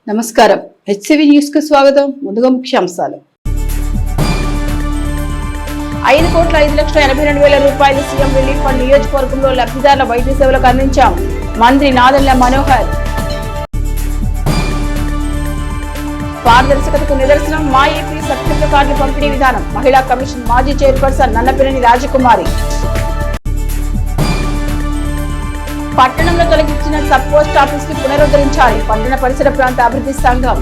నమస్కారం. HCV news కు స్వాగతం. ముందుగా ముఖ్యాంశాలు. 5,5,82,000 రూపాయలు సీఎం రిలీఫ్ ఫండ్ నియోజకవర్గంలో లబ్ధిదారుల వైద్య సేవలకు అందించాం. మంత్రి నాదెళ్ల మనోహర్. పారదర్శకతకు నిదర్శనం మా ఏపీ సర్టిఫికెట్ కార్డుల పంపిణీ విధానం. మహిళా కమిషన్ మాజీ చైర్పర్సన్ నన్నపినేని రాజకుమారి. పట్టణంలో తొలగించిన సబ్ పోస్ట్ ఆఫీస్ ని పునరుద్ధరించాలి. పట్టణ పరిసర ప్రాంత అభివృద్ధి సంఘం.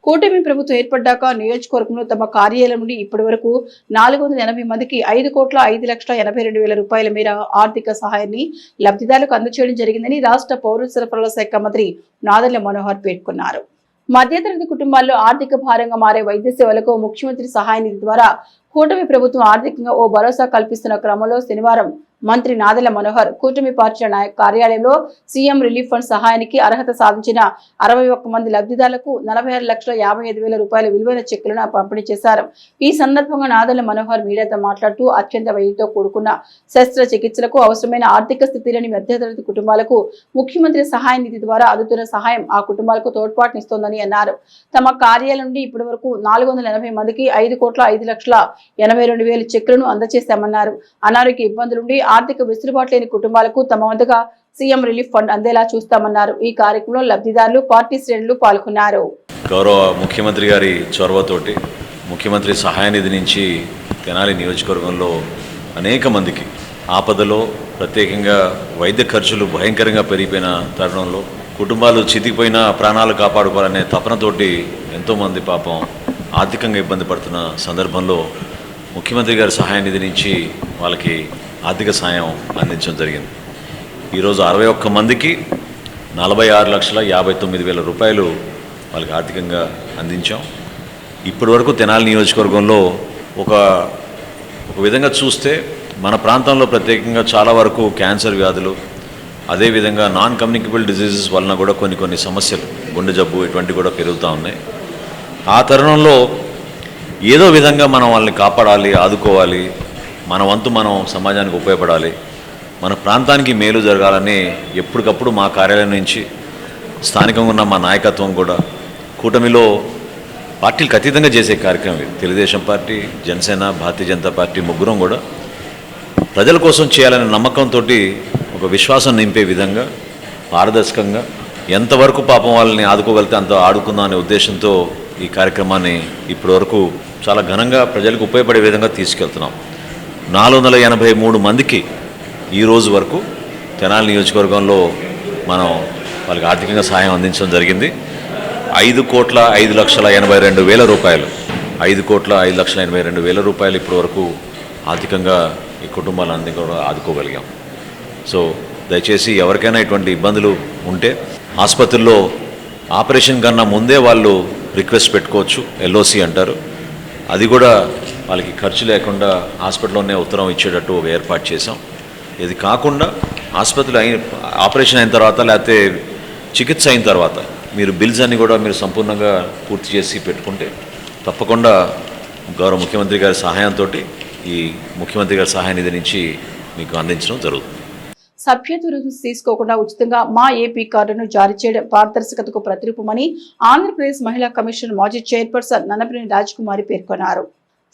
కూటమి ప్రభుత్వం ఏర్పడ్డాక నియోజకవర్గంలో తమ కార్యాలయం నుండి ఇప్పటి వరకు 480 మందికి 5,05,82,000 రూపాయల మేర ఆర్థిక సహాయాన్ని లబ్ధిదారులకు అందజేయడం జరిగిందని రాష్ట్ర పౌర సరఫరాల శాఖ మంత్రి నాదెళ్ల మనోహర్ పేర్కొన్నారు. మధ్యతరగతి కుటుంబాల్లో ఆర్థిక భారంగా మారే వైద్య సేవలకు ముఖ్యమంత్రి సహాయ నిధి ద్వారా కూటమి ప్రభుత్వం ఆర్థికంగా ఓ భరోసా కల్పిస్తున్న క్రమంలో శనివారం మంత్రి నాదెళ్ల మనోహర్ కూటమి పార్టీల కార్యాలయంలో సీఎం రిలీఫ్ ఫండ్ సహాయానికి అర్హత సాధించిన 61 మంది లబ్ధిదారులకు 46,55,000 రూపాయల విలువైన చెక్కులను పంపిణీ చేశారు. ఈ సందర్భంగా నాదెళ్ల మనోహర్ మీడియాతో మాట్లాడుతూ అత్యంత వ్యయంతో కూడుకున్న శస్త్రచికిత్సలకు అవసరమైన ఆర్థిక స్థితి లేని మధ్యతరగతి కుటుంబాలకు ముఖ్యమంత్రి సహాయ నిధి ద్వారా అందుతున్న సహాయం ఆ కుటుంబాలకు తోడ్పాటునిస్తోందని అన్నారు. తమ కార్యాలయం నుండి ఇప్పటి వరకు 480 మందికి 5,05,82,000 చెక్కులను అందజేశామన్నారు. అనారోగ్య ఇబ్బందుల నుండి ఆర్థిక వెసులుబాటు లేని కుటుంబాలకు తమ వంతుగా సీఎం రిలీఫ్ ఫండ్ అందేలా చూస్తామన్నారు. ఈ కార్యక్రమంలో లబ్ధిదారులు, పార్టీ శ్రేణులు పాల్గొన్నారు. గౌరవ ముఖ్యమంత్రి గారి చొరవతోటి ముఖ్యమంత్రి సహాయ నిధి నుంచి తెనాలి నియోజకవర్గంలో అనేక మందికి ఆపదలో ప్రత్యేకంగా వైద్య ఖర్చులు భయంకరంగా పెరిగిపోయిన తరుణంలో కుటుంబాలు చితికిపోయిన ప్రాణాలు కాపాడుకోవాలనే తపనతోటి ఎంతోమంది పాపం ఆర్థికంగా ఇబ్బంది పడుతున్న సందర్భంలో ముఖ్యమంత్రి గారి సహాయ నిధి నుంచి వాళ్ళకి ఆర్థిక సాయం అందించడం జరిగింది. ఈరోజు 61 మందికి 46,59,000 రూపాయలు వాళ్ళకి ఆర్థికంగా అందించాం. ఇప్పటి వరకు తెనాలి నియోజకవర్గంలో ఒక విధంగా చూస్తే మన ప్రాంతంలో ప్రత్యేకంగా చాలా వరకు క్యాన్సర్ వ్యాధులు, అదేవిధంగా నాన్ కమ్యూనికబుల్ డిజీజెస్ వలన కూడా కొన్ని సమస్యలు, గుండె జబ్బు ఇటువంటి కూడా పెరుగుతూ ఉన్నాయి. ఆ తరుణంలో ఏదో విధంగా మనం వాళ్ళని కాపాడాలి, ఆదుకోవాలి, మన వంతు మనం సమాజానికి ఉపయోగపడాలి, మన ప్రాంతానికి మేలు జరగాలని ఎప్పటికప్పుడు మా కార్యాలయం నుంచి స్థానికంగా ఉన్న మా నాయకత్వం కూడా కూటమిలో పార్టీలకు అతీతంగా చేసే కార్యక్రమం ఇది. తెలుగుదేశం పార్టీ, జనసేన, భారతీయ జనతా పార్టీ ముగ్గురం కూడా ప్రజల కోసం చేయాలనే నమ్మకంతో ఒక విశ్వాసం నింపే విధంగా పారదర్శకంగా ఎంతవరకు పాపం వాళ్ళని ఆదుకోగలిగితే అంత ఆడుకుందాం అనే ఉద్దేశంతో ఈ కార్యక్రమాన్ని ఇప్పటివరకు చాలా ఘనంగా ప్రజలకు ఉపయోగపడే విధంగా తీసుకెళ్తున్నాం. 483 మందికి ఈరోజు వరకు తెనాలి నియోజకవర్గంలో మనం వాళ్ళకి ఆర్థికంగా సహాయం అందించడం జరిగింది. 5,05,82,000 రూపాయలు 5,05,82,000 రూపాయలు ఇప్పటి వరకు ఆర్థికంగా ఈ కుటుంబాలన్నీ కూడా ఆదుకోగలిగాం. సో దయచేసి ఎవరికైనా ఇటువంటి ఇబ్బందులు ఉంటే ఆసుపత్రుల్లో ఆపరేషన్ కన్నా ముందే వాళ్ళు రిక్వెస్ట్ పెట్టుకోవచ్చు, ఎల్ఓసి అంటారు. అది కూడా వాళ్ళకి ఖర్చు లేకుండా హాస్పిటల్లోనే ఉత్తరం ఇచ్చేటట్టు ఒక ఏర్పాటు చేసాం. ఇది కాకుండా ఆసుపత్రిలో ఆపరేషన్ అయిన తర్వాత లేకపోతే చికిత్స అయిన తర్వాత మీరు బిల్స్ అన్నీ కూడా మీరు సంపూర్ణంగా పూర్తి చేసి పెట్టుకుంటే తప్పకుండా గౌరవ ముఖ్యమంత్రి గారి సహాయంతో ఈ ముఖ్యమంత్రి గారి సహాయ నిధి నుంచి మీకు అందించడం జరుగుతుంది. సభ్యత్వ రుసుము తీసుకోకుండా ఉచితంగా మా ఏపీ కార్డును జారీ చేయడం పారదర్శకతకు ప్రతిరూపమని ఆంధ్రప్రదేశ్ మహిళా కమిషన్ మాజీ చైర్పర్సన్ నన్నపినేని రాజకుమారి పేర్కొన్నారు.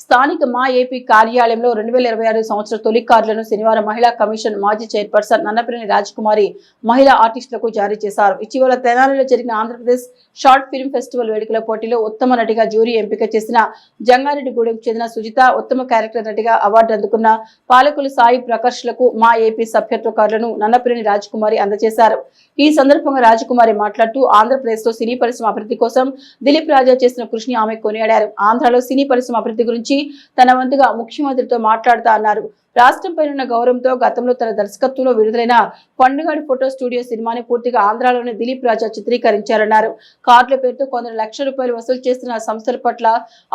స్థానిక మా ఏపీ కార్యాలయంలో 2026 సంవత్సర తొలి కార్డులను శనివారం మహిళా కమిషన్ మాజీ చైర్పర్సన్ నన్నపినేని రాజకుమారి మహిళా ఆర్టిస్టులకు జారీ చేశారు. ఇటీవల తెనాలిలో జరిగిన ఆంధ్రప్రదేశ్ షార్ట్ ఫిల్మ్ ఫెస్టివల్ వేడుకల పోటీలో ఉత్తమ నటిగా జ్యూరీ ఎంపిక చేసిన జంగారెడ్డిగూడెంకు చెందిన సుజిత, ఉత్తమ క్యారెక్టర్ నటిగా అవార్డు అందుకున్న పాలకులు సాయి ప్రకర్ష్లకు మా ఏపీ సభ్యత్వ కార్డులను నన్నపినేని రాజకుమారి అందజేశారు. ఈ సందర్భంగా రాజకుమారి మాట్లాడుతూ ఆంధ్రప్రదేశ్ లో సినీ పరిశ్రమ అభివృద్ధి కోసం దిలీప్ రాజా చేసిన కృషిని ఆమె కొనియాడారు. ఆంధ్రాలో సినీ పరిశ్రమ అభివృద్ధి గురించి తన వంతుగా ముఖ్యమంత్రితో మాట్లాడుతా అన్నారు. రాష్ట్రంపై ఉన్న గౌరవంతో గతంలో తన దర్శకత్వంలో విడుదలైన పండుగాడి ఫోటో స్టూడియో సినిమాని పూర్తిగా ఆంధ్రాలోని దిలీప్ రాజా చిత్రీకరించారన్నారు. కార్డుల పేరుతో కొందరు లక్షల రూపాయలు వసూలు చేస్తున్న సంస్థల పట్ల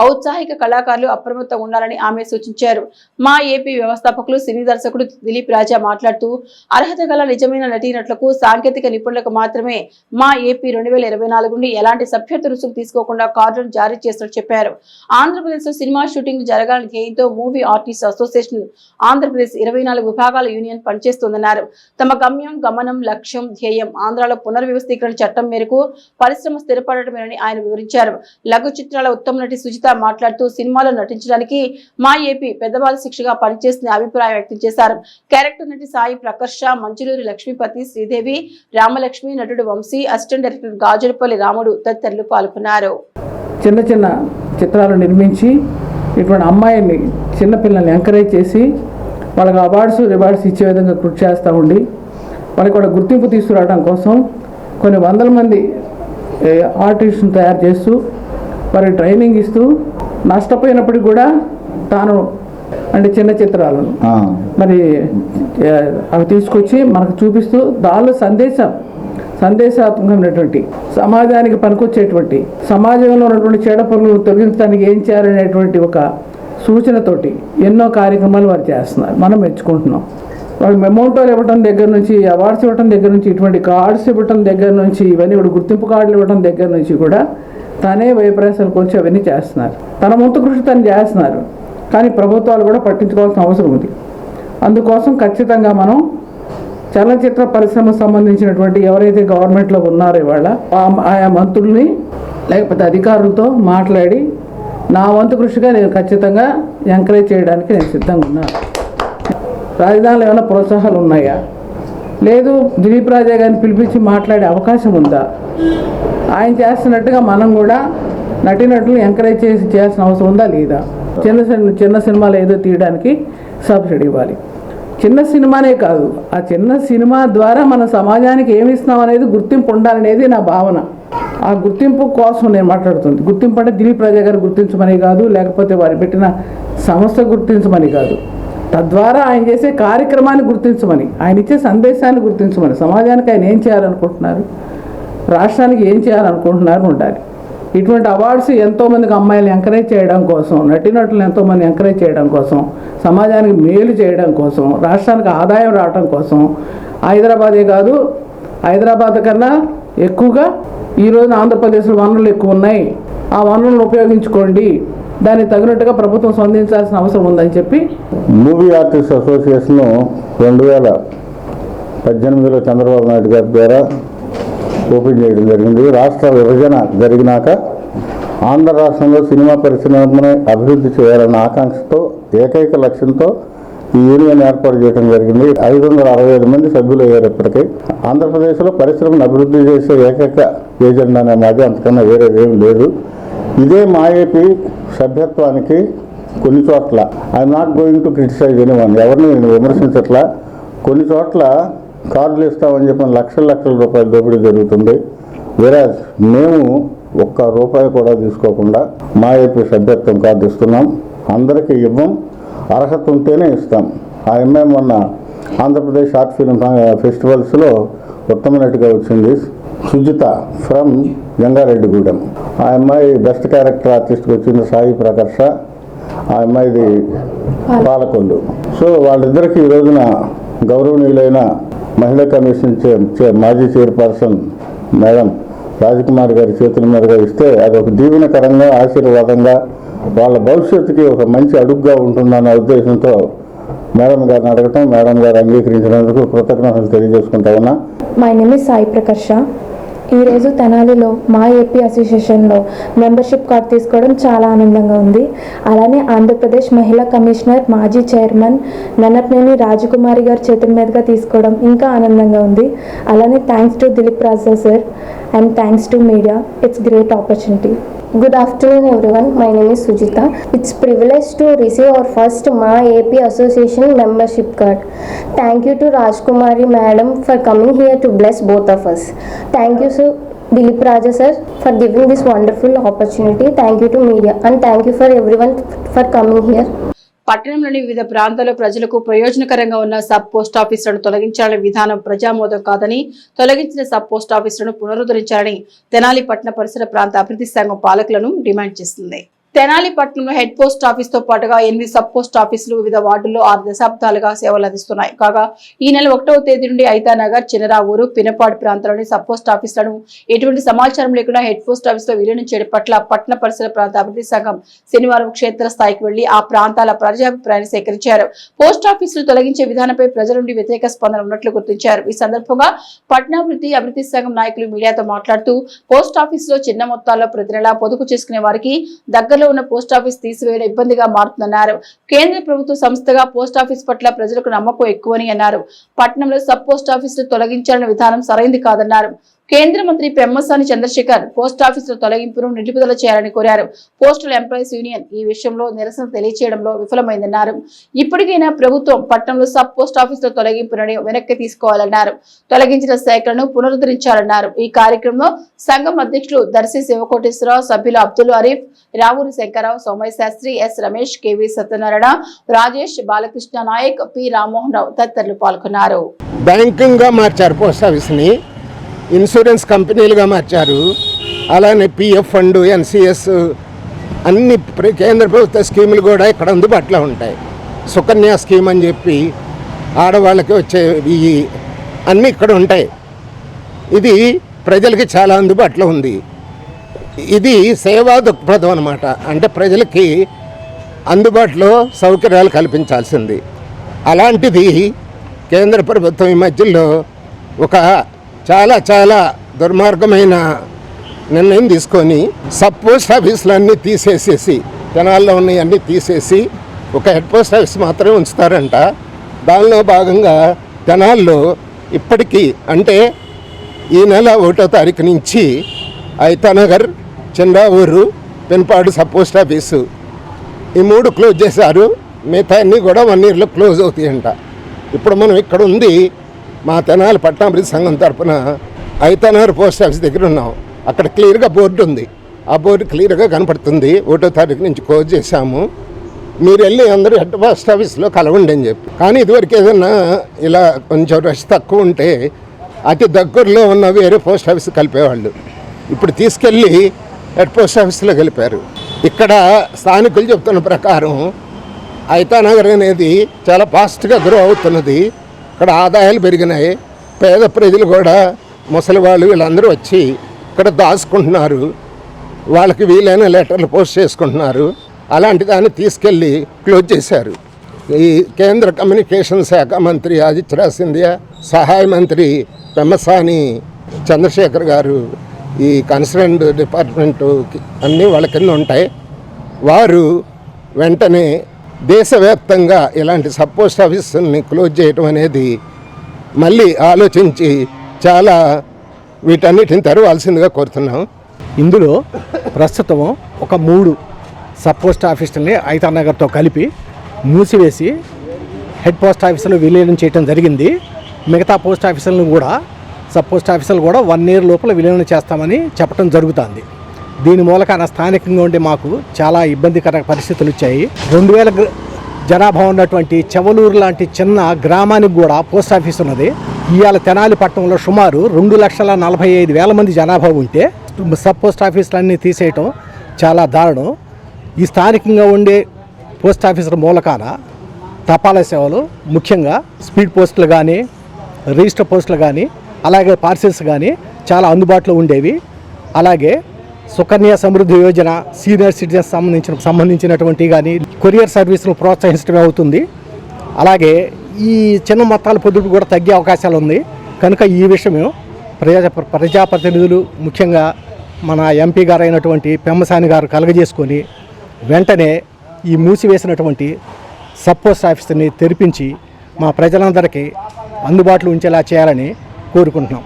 ఔత్సాహిక కళాకారులు అప్రమత్తంగా ఉండాలని ఆమె సూచించారు. మా ఏపీ వ్యవస్థాపకులు సినీ దర్శకుడు దిలీప్ రాజా మాట్లాడుతూ అర్హత గల నిజమైన నటీనటులకు, సాంకేతిక నిపుణులకు మాత్రమే మా ఏపీ 2024 నుండి ఎలాంటి సభ్యత్వ రుసుము తీసుకోకుండా కార్డులను జారీ చేస్తున్నట్టు చెప్పారు. ఆంధ్రప్రదేశ్ లో సినిమా షూటింగ్ జరగాలని ధ్యేయంతో మూవీ ఆర్టిస్ట్ అసోసియేషన్ ఆంధ్రప్రదేశ్ 24 విభాగాల యూనియన్ పనిచేస్తోందన్నారు. తమ గమ్యం, గమనం, లక్ష్యం, ధ్యేయం ఆంధ్రాలో పునర్వ్యవస్థీకరణ చట్టం మేరకు పరిశ్రమ స్థిరపడటమేనని ఆయన వివరించారు. లఘు చిత్రాల ఉత్తమ నటి సుజిత మాట్లాడుతూ సినిమాలో నటించడానికి మా ఏపీ పెద్దవాళ్ళ శిక్షగా పనిచేసిన అభిప్రాయం వ్యక్తం చేశారు. క్యారెక్టర్ నటి సాయి ప్రకర్ష, మంచులూరి లక్ష్మీపతి, శ్రీదేవి, రామలక్ష్మి, నటుడు వంశీ, అసిస్టెంట్ డైరెక్టర్ గాజులపల్లి రాముడు తదితరులు పాల్గొన్నారు. చిన్న చిన్న చిత్రాలు నిర్మించి ఇటువంటి అమ్మాయిల్ని చిన్నపిల్లల్ని ఎంకరేజ్ చేసి వాళ్ళకి అవార్డ్స్ రివార్డ్స్ ఇచ్చే విధంగా కృషి చేస్తూ ఉండి వాళ్ళకి కూడా గుర్తింపు తీసుకురావడం కోసం కొన్ని వందల మంది ఆర్టిస్ట్ని తయారు చేస్తూ వారికి ట్రైనింగ్ ఇస్తూ నష్టపోయినప్పటికీ కూడా తాను అంటే చిన్న చిత్రాలను మరి అవి తీసుకొచ్చి మనకు చూపిస్తూ దానిలో సందేశాత్మకమైనటువంటి సమాజానికి పనికొచ్చేటువంటి సమాజంలో ఉన్నటువంటి చెడ పనులను తొలగించడానికి ఏం చేయాలనేటువంటి ఒక సూచనతోటి ఎన్నో కార్యక్రమాలు వారు చేస్తున్నారు. మనం మెచ్చుకుంటున్నాం. వాళ్ళు మెమోటోలు ఇవ్వడం దగ్గర నుంచి, అవార్డ్స్ ఇవ్వడం దగ్గర నుంచి, ఇటువంటి కార్డ్స్ ఇవ్వడం దగ్గర నుంచి, ఇవన్నీ కూడా గుర్తింపు కార్డులు ఇవ్వడం దగ్గర నుంచి కూడా తనే వైప్రాసాలు కొంచెం అవన్నీ చేస్తున్నారు. తన వంతు కృషి తను చేస్తున్నారు. కానీ ప్రభుత్వాలు కూడా పట్టించుకోవాల్సిన అవసరం ఉంది. అందుకోసం ఖచ్చితంగా మనం చలనచిత్ర పరిశ్రమకు సంబంధించినటువంటి ఎవరైతే గవర్నమెంట్లో ఉన్నారో ఇవాళ ఆయా మంత్రుల్ని లేకపోతే అధికారులతో మాట్లాడి నా వంతు కృషిగా నేను ఖచ్చితంగా ఎంకరేజ్ చేయడానికి నేను సిద్ధంగా ఉన్నాను. రాజధానిలో ఏమైనా ప్రోత్సాహాలు ఉన్నాయా, లేదు దిలీప్ రాజా గారిని పిలిపించి మాట్లాడే అవకాశం ఉందా, ఆయన చేస్తున్నట్టుగా మనం కూడా నటీనటులు ఎంకరేజ్ చేయాల్సిన అవసరం ఉందా లేదా, చిన్న సినిమాలు ఏదో తీయడానికి సబ్సిడీ ఇవ్వాలి. చిన్న సినిమానే కాదు, ఆ చిన్న సినిమా ద్వారా మన సమాజానికి ఏమి ఇస్తున్నాం అనేది గుర్తింపు ఉండాలనేది నా భావన. ఆ గుర్తింపు కోసం నేను మాట్లాడుతుంది. గుర్తింపు అంటే దిలీప్ రాజా గారు గుర్తించమని కాదు, లేకపోతే వారు పెట్టిన సంస్థ గుర్తించమని కాదు. తద్వారా ఆయన చేసే కార్యక్రమాన్ని గుర్తించమని, ఆయన ఇచ్చే సందేశాన్ని గుర్తించమని, సమాజానికి ఆయన ఏం చేయాలనుకుంటున్నారు, రాష్ట్రానికి ఏం చేయాలనుకుంటున్నారు ఉండాలి. ఇటువంటి అవార్డ్స్ ఎంతోమందికి అమ్మాయిలు ఎంకరేజ్ చేయడం కోసం, నటీనటులు ఎంతోమంది ఎంకరేజ్ చేయడం కోసం, సమాజానికి మేలు చేయడం కోసం, రాష్ట్రానికి ఆదాయం రావడం కోసం, హైదరాబాదే కాదు హైదరాబాద్ కన్నా ఎక్కువగా ఈరోజు ఆంధ్రప్రదేశ్లో వనరులు ఎక్కువ ఉన్నాయి, ఆ వనరులను ఉపయోగించుకోండి, దానికి తగినట్టుగా ప్రభుత్వం స్పందించాల్సిన అవసరం ఉందని చెప్పి మూవీ ఆర్టిస్ట్ అసోసియేషన్ 2018లో చంద్రబాబు నాయుడు గారి ద్వారా ఓపెన్ చేయడం జరిగింది. రాష్ట్ర విభజన జరిగినాక ఆంధ్ర రాష్ట్రంలో సినిమా పరిశ్రమను అభివృద్ధి చేయాలన్న ఆకాంక్షతో ఏకైక లక్ష్యంతో ఈ యూనియన్ ఏర్పాటు చేయడం జరిగింది. 565 మంది సభ్యులు అయ్యారు. ఇప్పటికీ ఆంధ్రప్రదేశ్లో పరిశ్రమను అభివృద్ధి చేసే ఏకైక ఏజెండా అనేది అంతకన్నా వేరేదేం లేదు. ఇదే మా ఏపీ సభ్యత్వానికి కొన్ని చోట్ల I'm not going to criticize anyone, ఎవరిని నేను విమర్శించట్లా, కొన్ని చోట్ల కార్డులు ఇస్తామని చెప్పిన లక్షల రూపాయలు దోపిడీ జరుగుతుంది. వేరే మేము ఒక్క రూపాయి కూడా తీసుకోకుండా మా ఏపీ సభ్యత్వం కార్డు ఇస్తున్నాం. అందరికీ ఇవ్వం, అర్హత ఉంటేనే ఇస్తాం. ఆ అమ్మాయి మొన్న ఆంధ్రప్రదేశ్ ఆర్ట్ ఫిల్మ్ ఫెస్టివల్స్లో ఉత్తమ నటిగా వచ్చింది, సుజిత ఫ్రమ్ జంగారెడ్డిగూడెం. ఆ అమ్మాయి బెస్ట్ క్యారెక్టర్ ఆర్టిస్ట్కి వచ్చింది సాయి ప్రకర్ష, ఆ అమ్మాయిది పాలకొల్లు. సో వాళ్ళిద్దరికీ ఈ రోజున గౌరవనీయులైన మహిళా కమిషన్ మాజీ చైర్పర్సన్ మేడం రాజకుమారి గారి చేతుల మీదుగా ఇస్తే అది ఒక దీవెనకరంగా, ఆశీర్వాదంగా, వాళ్ళ భవిష్యత్తుకి ఒక మంచి అడుగుగా ఉంటుందన్న ఉద్దేశంతో మేడం గారిని అడగటం, మేడం గారు అంగీకరించినందుకు కృతజ్ఞతలు తెలియజేసుకుంటా ఉన్నా. My name is Sai Prakarsha. ఈరోజు తెనాలిలో మా ఏపీ అసోసియేషన్లో మెంబర్షిప్ కార్డ్ తీసుకోవడం చాలా ఆనందంగా ఉంది. అలానే ఆంధ్రప్రదేశ్ మహిళా కమిషనర్ మాజీ చైర్మన్ నన్నపనేని రాజకుమారి గారి చేతుల మీదుగా తీసుకోవడం ఇంకా ఆనందంగా ఉంది. అలానే thanks to Dilip Raja sir and thanks to media. It's great opportunity. Good afternoon everyone, my name is Sujita. It's privilege to receive our first Ma AP Association membership card. Thank you to Rajkumari madam for coming here to bless both of us. Thank you sir Dilip Raja sir for giving this wonderful opportunity. Thank you to media and thank you for everyone for coming here. పట్టణంలోని వివిధ ప్రాంతాల్లో ప్రజలకు ప్రయోజనకరంగా ఉన్న sub post ఆఫీసులను తొలగించాలనే విధానం ప్రజామోదం కాదని, తొలగించిన sub post ఆఫీసులను పునరుద్ధరించాలని Tenali పట్టణ పరిసర ప్రాంత అభివృద్ధి సంఘం పాలకులను డిమాండ్ చేస్తుంది. తెనాలి పట్టణంలో హెడ్ పోస్ట్ ఆఫీస్ తో పాటుగా 8 సబ్ పోస్ట్ ఆఫీసులు వివిధ వార్డుల్లో 6 దశాబ్దాలుగా సేవలు అందిస్తున్నాయి. కాగా ఈ నెల 1వ తేదీ నుండి ఐతానగర్, చినరావూరు, పినపాడు ప్రాంతాల్లోని సబ్ పోస్ట్ ఆఫీసులను ఎటువంటి సమాచారం లేకుండా హెడ్ పోస్ట్ ఆఫీస్ లో విలీనం చేయడం పట్ల పట్టణ పరిసర ప్రాంత అభివృద్ధి సంఘం శనివారం క్షేత్ర స్థాయికి వెళ్లి ఆ ప్రాంతాల ప్రజాభిప్రాయాన్ని సేకరించారు. పోస్ట్ ఆఫీసులు తొలగించే విధానంపై ప్రజల నుండి వ్యతిరేక స్పందన ఉన్నట్లు గుర్తించారు. ఈ సందర్భంగా పట్టణాభివృద్ధి అభివృద్ధి సంఘం నాయకులు మీడియాతో మాట్లాడుతూ పోస్ట్ ఆఫీసులో చిన్న మొత్తాల్లో ప్రతి నెలా పొదుపు చేసుకునే వారికి దగ్గరలో ఉన్న పోస్ట్ ఆఫీస్ తీసివేయడం ఇబ్బందిగా మారుతుందన్నారు. కేంద్ర ప్రభుత్వ సంస్థగా పోస్ట్ ఆఫీస్ పట్ల ప్రజలకు నమ్మకం ఎక్కువని అన్నారు. పట్టణంలో సబ్ పోస్ట్ ఆఫీసులు తొలగించాలన్న విధానం సరైంది కాదన్నారు. కేంద్ర మంత్రి పెమ్మసాని చంద్రశేఖర్ పోస్ట్ ఆఫీసుల తొలగింపును నిలుపుదల చేయాలని కోరారు. పోస్టల్ ఎంప్లాయీస్ యూనియన్ ఈ విషయంలో నిరసన తెలియజేయడంలో విఫలమైందన్నారు. ఇప్పటికైనా ప్రభుత్వం పట్టణంలో సబ్ పోస్ట్ ఆఫీసుల తొలగింపును వెనక్కి తీసుకోవాలన్నారు. తొలగించిన శాఖలను పునరుద్ధరించాలన్నారు. ఈ కార్యక్రమంలో సంఘం అధ్యక్షులు దర్శి శివకోటేశ్వరరావు, సభ్యులు Abdul Arif, Ravuri Sankararao, Somaiah Sastry, S Ramesh, KV Satyanarayana, Rajesh, Balakrishna Naik, P Rammohan Rao తదితరులు పాల్గొన్నారు. బ్యాంకింగ్ గా మార్చారు పోస్ట్ ఆఫీస్ని, ఇన్సూరెన్స్ కంపెనీలుగా మార్చారు. అలానే పిఎఫ్ ఫండ్, ఎన్సిఎస్ అన్ని కేంద్ర ప్రభుత్వ స్కీములు కూడా ఇక్కడ అందుబాటులో ఉంటాయి. సుకన్య స్కీమ్ అని చెప్పి ఆడవాళ్ళకి వచ్చే ఈ అన్నీ ఇక్కడ ఉంటాయి. ఇది ప్రజలకి చాలా అందుబాటులో ఉంది. ఇది సేవా దృక్పథం అన్నమాట. అంటే ప్రజలకి అందుబాటులో సౌకర్యాలు కల్పించాల్సింది. అలాంటిది కేంద్ర ప్రభుత్వం ఈ మధ్యలో ఒక చాలా దుర్మార్గమైన నిర్ణయం తీసుకొని సబ్ పోస్ట్ ఆఫీసులన్నీ తీసేసేసి, తెనాల్లో ఉన్నవన్నీ తీసేసి ఒక హెడ్ పోస్ట్ ఆఫీస్ మాత్రమే ఉంచుతారంట. దానిలో భాగంగా తెనాల్లో ఇప్పటికీ అంటే ఈ నెల 1వ తారీఖు నుంచి Aitanagar, Chandravuru, Penpadu sub post office ఈ 3 క్లోజ్ చేశారు. మిగతా అన్నీ కూడా 1 ఇయర్లో క్లోజ్ అవుతాయంట. ఇప్పుడు మనం ఇక్కడ ఉంది మా తెనాలి పట్టణాభివృద్ధి సంఘం తరఫున ఐతానగర్ పోస్ట్ ఆఫీస్ దగ్గర ఉన్నాం. అక్కడ క్లియర్గా బోర్డు ఉంది. ఆ బోర్డు క్లియర్గా కనపడుతుంది. 1వ తారీఖు నుంచి క్లోజ్ చేశాము. మీరు వెళ్ళి అందరూ హెడ్ పోస్ట్ ఆఫీస్లో కలవండి అని చెప్పి. కానీ ఇదివరకు ఏదన్నా ఇలా కొంచెం రష్ తక్కువ ఉంటే అతి దగ్గరలో ఉన్న వేరే పోస్ట్ ఆఫీస్ కలిపేవాళ్ళు. ఇప్పుడు తీసుకెళ్ళి హెడ్ పోస్ట్ ఆఫీస్లో కలిపారు. ఇక్కడ స్థానికులు చెప్తున్న ప్రకారం ఐతానగర్ అనేది చాలా ఫాస్ట్గా గ్రో అవుతున్నది. ఇక్కడ ఆదాయాలు పెరిగినాయి. పేద ప్రజలు కూడా, ముసలి వాళ్ళు వీళ్ళందరూ వచ్చి ఇక్కడ దాచుకుంటున్నారు. వాళ్ళకి వీలైన లెటర్లు పోస్ట్ చేసుకుంటున్నారు. అలాంటి దాన్ని తీసుకెళ్ళి క్లోజ్ చేశారు. ఈ కేంద్ర కమ్యూనికేషన్ శాఖ మంత్రి ఆదిత్యరాజ్ సింధియా, సహాయ మంత్రి పెమ్మసాని చంద్రశేఖర్ గారు, ఈ కన్సర్న్డ్ డిపార్ట్మెంటు అన్నీ వాళ్ళ కింద ఉంటాయి. వారు వెంటనే దేశవ్యాప్తంగా ఇలాంటి సబ్ పోస్ట్ ఆఫీసుల్ని క్లోజ్ చేయడం అనేది మళ్ళీ ఆలోచించి చాలా వీటన్నిటిని తెరవాల్సిందిగా కోరుతున్నాం. ఇందులో ప్రస్తుతం ఒక 3 సబ్ పోస్ట్ ఆఫీసులని ఐతానగర్తో కలిపి మూసివేసి హెడ్ పోస్ట్ ఆఫీసులు విలీనం చేయడం జరిగింది. మిగతా పోస్ట్ ఆఫీసులను కూడా, సబ్ పోస్ట్ ఆఫీసులు కూడా 1 ఇయర్ లోపల విలీనం చేస్తామని చెప్పడం జరుగుతుంది. దీని మూలకాన స్థానికంగా ఉండి మాకు చాలా ఇబ్బందికర పరిస్థితులు వచ్చాయి. 2000 జనాభా ఉన్నటువంటి చెవలూరు లాంటి చిన్న గ్రామానికి కూడా పోస్ట్ ఆఫీస్ ఉన్నది. ఇవాళ తెనాలి పట్టణంలో సుమారు 2,45,000 మంది జనాభా ఉంటే సబ్ పోస్ట్ ఆఫీసులన్నీ తీసేయటం చాలా దారుణం. ఈ స్థానికంగా ఉండే పోస్ట్ ఆఫీసుల మూలకాన తపాలా సేవలు, ముఖ్యంగా స్పీడ్ పోస్టులు కానీ, రిజిస్టర్ పోస్టులు కానీ, అలాగే పార్సిల్స్ కానీ చాలా అందుబాటులో ఉండేవి. అలాగే సుకన్య సమృద్ధి యోజన, సీనియర్ సిటిజన్స్ సంబంధించినటువంటి కానీ కొరియర్ సర్వీసును ప్రోత్సహించడమే అవుతుంది. అలాగే ఈ చిన్న మొత్తాల పొదుపు కూడా తగ్గే అవకాశాలు ఉంది. కనుక ఈ విషయం ప్రజాప్రతినిధులు, ముఖ్యంగా మన ఎంపీ గారు అయినటువంటి పెమ్మసాని గారు కలగజేసుకొని వెంటనే ఈ మూసివేసినటువంటి సబ్ పోస్ట్ ఆఫీస్ని తెరిపించి మా ప్రజలందరికీ అందుబాటులో ఉంచేలా చేయాలని కోరుకుంటున్నాం.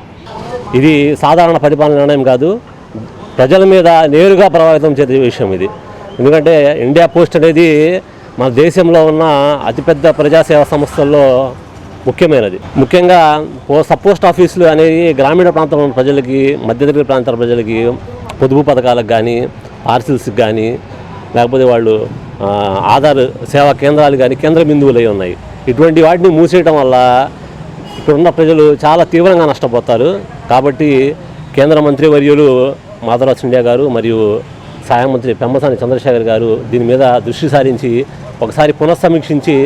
ఇది సాధారణ పరిపాలన నిర్ణయం కాదు, ప్రజల మీద నేరుగా ప్రభావితం చేసే విషయం ఇది. ఎందుకంటే ఇండియా పోస్ట్ అనేది మన దేశంలో ఉన్న అతిపెద్ద ప్రజాసేవా సంస్థల్లో ముఖ్యమైనది. ముఖ్యంగా సబ్ పోస్ట్ ఆఫీసులు అనేవి గ్రామీణ ప్రాంతంలో ఉన్న ప్రజలకి, మధ్యతరగతి ప్రాంతాల ప్రజలకి పొదుపు పథకాలకు కానీ, పార్సిల్స్కి కానీ, లేకపోతే వాళ్ళు ఆధార్ సేవా కేంద్రాలు కానీ కేంద్ర బిందువులు అయి ఉన్నాయి. ఇటువంటి వాటిని మూసేయడం వల్ల ఇక్కడున్న ప్రజలు చాలా తీవ్రంగా నష్టపోతారు. కాబట్టి కేంద్ర మంత్రివర్యులు మాధవరావు సింధియా గారు మరియు సహాయ మంత్రి పెమ్మసాని చంద్రశేఖర్ గారు దీని మీద దృష్టి సారించి ఒకసారి పునఃసమీక్షించి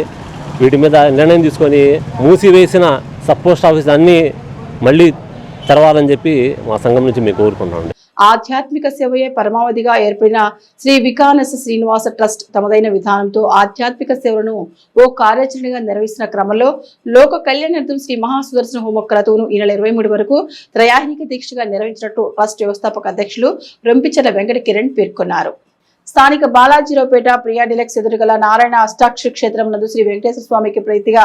వీటి మీద నిర్ణయం తీసుకొని మూసివేసిన సబ్ పోస్ట్ ఆఫీస్ అన్నీ మళ్ళీ తెరవాలని చెప్పి మా సంఘం నుంచి మేము కోరుకుంటున్నాం. ఆధ్యాత్మిక సేవయే పరమావధిగా ఏర్పడిన శ్రీ వికానస శ్రీనివాస ట్రస్ట్ తమదైన విధానంతో ఆధ్యాత్మిక సేవలను ఓ కార్యాచరణగా నిర్వహిస్తున్న క్రమంలో లోక కళ్యాణార్థం శ్రీ మహాసుదర్శన హోమ క్రతువును ఈ నెల 23 వరకు త్రయాహిక దీక్షగా నిర్వహించినట్టు ట్రస్ట్ వ్యవస్థాపక అధ్యక్షులు రొంపిచెల వెంకట కిరణ్ పేర్కొన్నారు. స్థానిక బాలాజీరావుపేట ప్రియా డిలక్స్ ఎదురుగల నారాయణ అష్టాక్ష క్షేత్రం నందు శ్రీ వెంకటేశ్వర స్వామికి ప్రీతిగా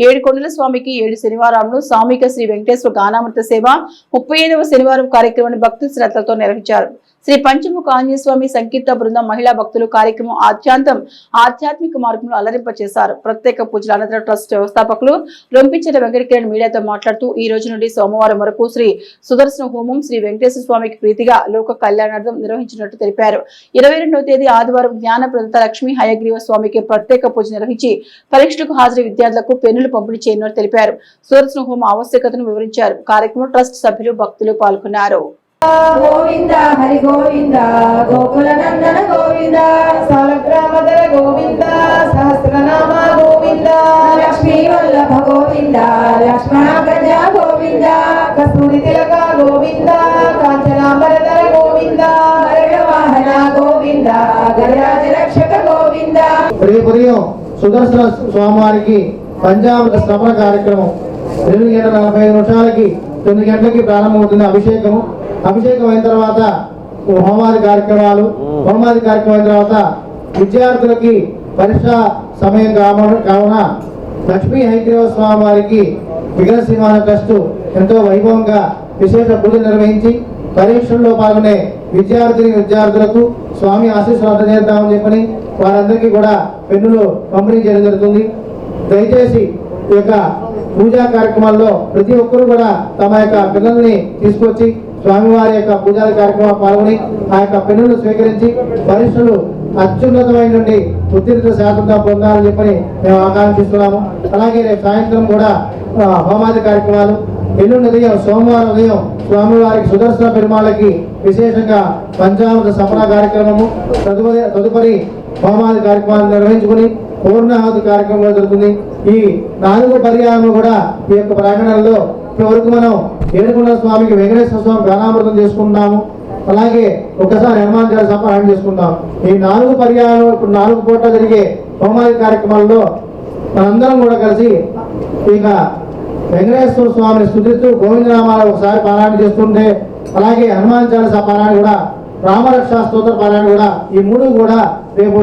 7 కొండల స్వామికి 7 శనివారాలను సామూహిక శ్రీ వెంకటేశ్వర గానామృత సేవ 35వ శనివారం కార్యక్రమాన్ని భక్తి శ్రద్ధలతో నిర్వహించారు. శ్రీ పంచముఖ ఆంజనేయ స్వామి సంకీర్త బృందం మహిళా భక్తులు కార్యక్రమం ఆద్యాంతం ఆధ్యాత్మిక మార్గంలో అలరింపచేశారు. ప్రత్యేక పూజల అనంతరం ట్రస్ట్ వ్యవస్థాపకులు రొంపిచెల వెంకట కిరణ్ మీడియాతో మాట్లాడుతూ ఈ రోజు నుండి సోమవారం వరకు శ్రీ సుదర్శన హోమం శ్రీ వెంకటేశ్వర స్వామికి ప్రీతిగా లోక కళ్యాణార్థం నిర్వహించినట్టు తెలిపారు. 22వ తేదీ ఆదివారం జ్ఞాన ప్రదత లక్ష్మీ హయగ్రీవ స్వామికి ప్రత్యేక పూజ నిర్వహించి పరీక్షలకు హాజరు విద్యార్థులకు పెన్నులు పంపిణీ చేయనున్నట్టు తెలిపారు. సుదర్శన హోమ ఆవశ్యకతను వివరించారు. కార్యక్రమంలో ట్రస్ట్ సభ్యులు భక్తులు పాల్గొన్నారు. గోవింద హరి గోవింద గోకుల నందన గోవింద సాలగ్రామధర గోవింద సహస్రనామ గోవింద లక్ష్మీ వల్లభ గోవింద లక్ష్మణాగ్రజ గోవింద కస్తూరి తిలక గోవింద కాంచనాంబరధర గోవింద గరుడ వాహన గోవింద గజరాజ రక్షక గోవింద. ఉదయం సుదర్శన స్వామివారికి పంచామృత శ్రవణ కార్యక్రమం 2:45 9 గంటలకి ప్రారంభమవుతుంది. అభిషేకం అయిన తర్వాత హోమాది కార్యక్రమాలు అయిన తర్వాత విద్యార్థులకి పరీక్ష సమయం కావున లక్ష్మీ హయగ్రీవ స్వామి వారికి విగ్రహ శ్రీనివాస ట్రస్ట్ ఎంతో వైభవంగా విశేష పూజలు నిర్వహించి పరీక్షల్లో పాల్గొనే విద్యార్థులకు స్వామి ఆశీస్సులు అందజేద్దామని చెప్పని వారందరికీ కూడా పెన్నులు పంపిణీ చేయడం జరుగుతుంది. దయచేసి ఈ యొక్క పూజా కార్యక్రమాల్లో ప్రతి ఒక్కరూ కూడా తమ యొక్క పిల్లల్ని తీసుకొచ్చి స్వామివారి యొక్క పూజా కార్యక్రమాలు పాల్గొని ఆ యొక్క పెన్నులు స్వీకరించి పరీక్షలు అత్యున్నతమైనటువంటి ఉత్తీర్ణత శాతంగా పొందాలని చెప్పని మేము ఆకాంక్షిస్తున్నాము. అలాగే రేపు సాయంత్రం కూడా హోమాది కార్యక్రమాలు, ఎల్లుండి ఉదయం సోమవారం ఉదయం స్వామివారికి సుదర్శన పెరుమాళ్ళకి విశేషంగా పంచామృత సపన కార్యక్రమము, తదుపరి హోమాది కార్యక్రమాలు నిర్వహించుకుని పూర్ణాహుతి కార్యక్రమంలో జరుగుతుంది. ఈ 4 పర్యాయము కూడా ఈ యొక్క ప్రాంగణంలో ఇప్పటివరకు మనం ఏడుకొండల స్వామికి వెంకటేశ్వర స్వామి గానామృతం చేసుకుంటున్నాము. అలాగే ఒకసారి హనుమాన్ చాలీసా పారాయణ చేసుకుంటాం. ఈ 4 పర్యాయాలు ఇప్పుడు 4 పూట జరిగే హోమాది కార్యక్రమాల్లో మనందరం కూడా కలిసి ఇక వెంకటేశ్వర స్వామిని స్తుతిస్తూ గోవిందనామాలు ఒకసారి పారాయణ చేస్తుంటే, అలాగే హనుమాన్ చాలీసా పారాయణ కూడా, రామరక్షా స్తోత్ర పారాయణ కూడా, ఈ 3 కూడా రేపు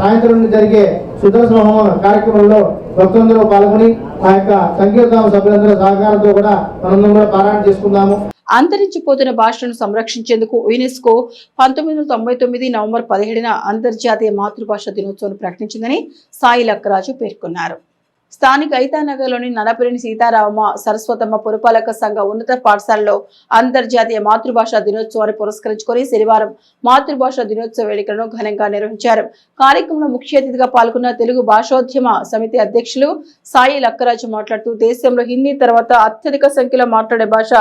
సాయంత్రం నుండి జరిగే సుదర్శన హోమ కార్యక్రమంలో భక్తులందరూ పాల్గొని ఆ యొక్క సంకీర్తన సభ్యులందరూ సహకారంతో కూడా మనందరం కూడా పారాయణ చేసుకుందాము. అంతరించిపోతున్న భాషలను సంరక్షించేందుకు యునెస్కో 1999 నవంబర్ 17న అంతర్జాతీయ మాతృభాష దినోత్సవాన్ని ప్రకటించిందని సాయి లక్కరాజు పేర్కొన్నారు. స్థానిక ఐతానగర్లోని నలపరేని సీతారామ సరస్వతమ్మ పురపాలక సంఘ ఉన్నత పాఠశాలలో అంతర్జాతీయ మాతృభాష దినోత్సవాన్ని పురస్కరించుకొని శనివారం మాతృభాష దినోత్సవ వేడుకలను ఘనంగా నిర్వహించారు. కార్యక్రమంలో ముఖ్య అతిథిగా పాల్గొన్న తెలుగు భాషోద్యమ సమితి అధ్యక్షులు సాయి లక్కరాజు మాట్లాడుతూ, దేశంలో హిందీ తర్వాత అత్యధిక సంఖ్యలో మాట్లాడే భాష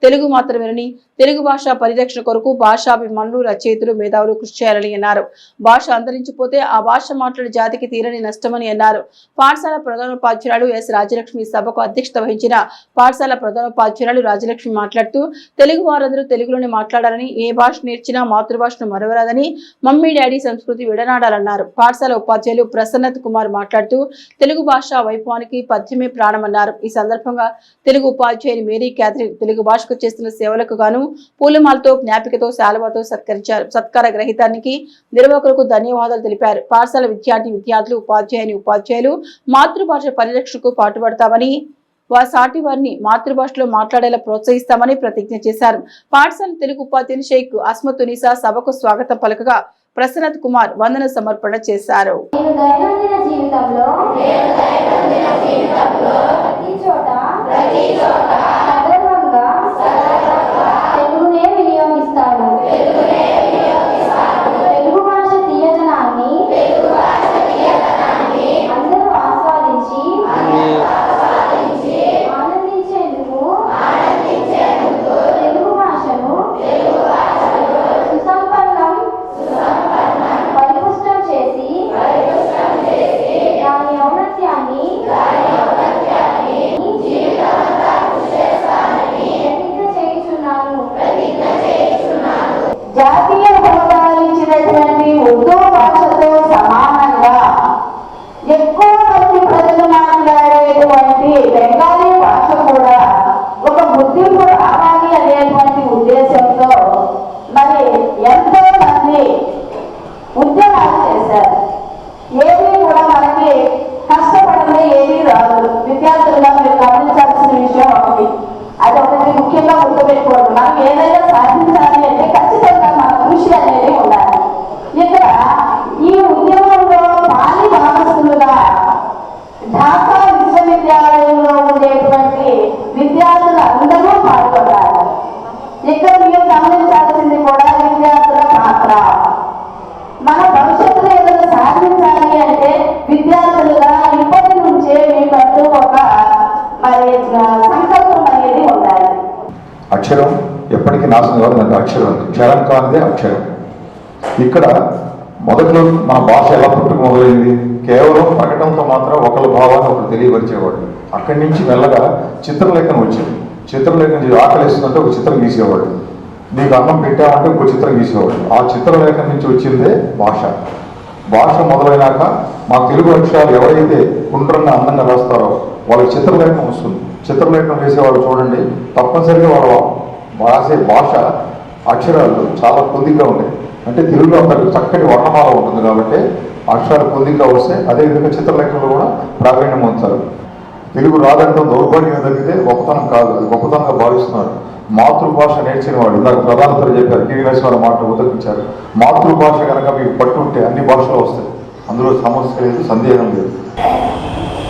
తెలుగు మాత్రమేనని, తెలుగు భాష పరిరక్షణ కొరకు భాషాభిమానులు, రచయితలు, మేధావులు కృషి చేయాలని అన్నారు. భాష అంతరించిపోతే ఆ భాష మాట్లాడే జాతికి తీరని నష్టమని అన్నారు. పాఠశాల ప్రధానోపాధ్యాయురాలు ఎస్ రాజలక్ష్మి సభకు అధ్యక్షత వహించిన పాఠశాల ప్రధానోపాధ్యాయురాలు రాజలక్ష్మి మాట్లాడుతూ, తెలుగు వారందరూ తెలుగులోనే మాట్లాడాలని, ఏ భాష నేర్చినా మాతృభాషను మరవరాదని, మమ్మీ డాడీ సంస్కృతి విడనాడాలన్నారు. పాఠశాల ఉపాధ్యాయులు ప్రసన్నత్ కుమార్ మాట్లాడుతూ, తెలుగు భాష వైభవానికి పద్యమే ప్రాణమన్నారు. ఈ సందర్భంగా తెలుగు ఉపాధ్యాయుని మేరీ క్యాథరిన్ తెలుగు భాషకు చేస్తున్న సేవలకు గాను పూలమాలతో, జ్ఞాపికతో, శాలువాతో సత్కరించారు. సత్కార గ్రహీతానికి నిర్వాహకులకు ధన్యవాదాలు తెలిపారు. పాఠశాల విద్యార్థులు, ఉపాధ్యాయులు మాతృభాష పరిరక్షణకు పాటుపడతామని, సాటి వారిని మాతృభాషలో మాట్లాడేలా ప్రోత్సహిస్తామని ప్రతిజ్ఞ చేశారు. పాఠశాల తెలుగు ఉపాధ్యాయుని షేక్ అస్మతునిసా సభకు స్వాగతం పలకగా ప్రసన్నత్ కుమార్ వందన సమర్పణ చేశారు. తెలుగు భాష తీయదనాన్ని అందరూ ఆస్వాదించి ఆనందించేందుకు తెలుగు భాషను సుసంపన్నం జాతీయ హోదా ఇచ్చినటువంటి ఉర్దూ భాషతో సమానంగా ఎక్కువ మంది ప్రజలు మాట్లాడేటువంటి బెంగాలీ భాష కూడా ఒక గుర్తింపు రావాలి అనేటువంటి ఉద్దేశంతో మరి ఎంతో మంది ఉద్యమాలు చేశారు. ఏమీ కూడా మనకి కష్టపడితే ఏమీ రాదు. విద్యార్థులుగా మీరు గమనించాల్సిన విషయం ఒకటి, అది ఒకటి ముఖ్యంగా గుర్తుపెట్టుకోండి. మనం ఏదైనా సాధించాలి అంటే ఖచ్చితంగా మన కృషి అనేది ఉండాలి. ఇక్కడ ఈ ఉద్యమంలో పాలి భాగస్తులుగా ఢాకా విశ్వవిద్యాలయంలో ఉండేటువంటి విద్యార్థులు అందరూ పాల్గొన్నారు. ఇక్కడ మీరు గమనించాల్సింది కూడా విద్యార్థుల పాత్ర. మన భవిష్యత్తులో ఏదైనా సాధించాలి అంటే విద్యార్థులుగా ఇప్పటి నుంచే మీకంటూ ఒక మరి సంకల్పం అనేది ఉండాలి. అక్షరం ఎప్పటికీ నాశనం కాదు, దానికి అక్షరం క్షరం కానిదే అక్షరం. ఇక్కడ మొదట్లో మన భాష ఎలా పుట్టుకు మొదలైంది? కేవలం ప్రకటనతో మాత్రం ఒకళ్ళ భావాన్ని ఒకరు తెలియపరిచేవాడు. అక్కడి నుంచి మెల్లగా చిత్రలేఖనం వచ్చింది. చిత్రలేఖనం ఆకలిస్తుందంటే ఒక చిత్రం గీసేవాడు, నీకు అన్నం పెట్టామంటే ఒక చిత్రం గీసేవాడు. ఆ చిత్రలేఖనం నుంచి వచ్చిందే భాష. భాష మొదలైనాక మా తెలుగు అక్షరాలు ఎవరైతే కుండ్రంగా అందంగా రాస్తారో వాళ్ళకి చిత్రలేఖనం వస్తుంది. చిత్రలేఖనం వేసేవాళ్ళు చూడండి, తప్పనిసరిగా వాళ్ళు రాసే భాష అక్షరాలు చాలా పొందిగ్గా ఉంటాయి. అంటే తెలుగులో అంత చక్కటి వర్ణమాల ఉంటుంది కాబట్టి అక్షరాలు పొందిగ్గా వస్తే అదేవిధంగా చిత్రలేఖనంలో కూడా ప్రావీణ్యం పొందుతారు. తెలుగు రాదంటం దౌర్భాగ్యం తగ్గితే గొప్పతనం కాదు, అది గొప్పతనంగా భావిస్తున్నారు. మాతృభాష నేర్చిన వాడు, ఇందాక ప్రధానమంత్రి చెప్పారు, టీవీ నరసింహారావు మాట ఉదకించారు. మాతృభాష కనుక మీకు పట్టు ఉంటే అన్ని భాషలు వస్తాయి, అందులో సమస్య లేదు, సందేహం లేదు.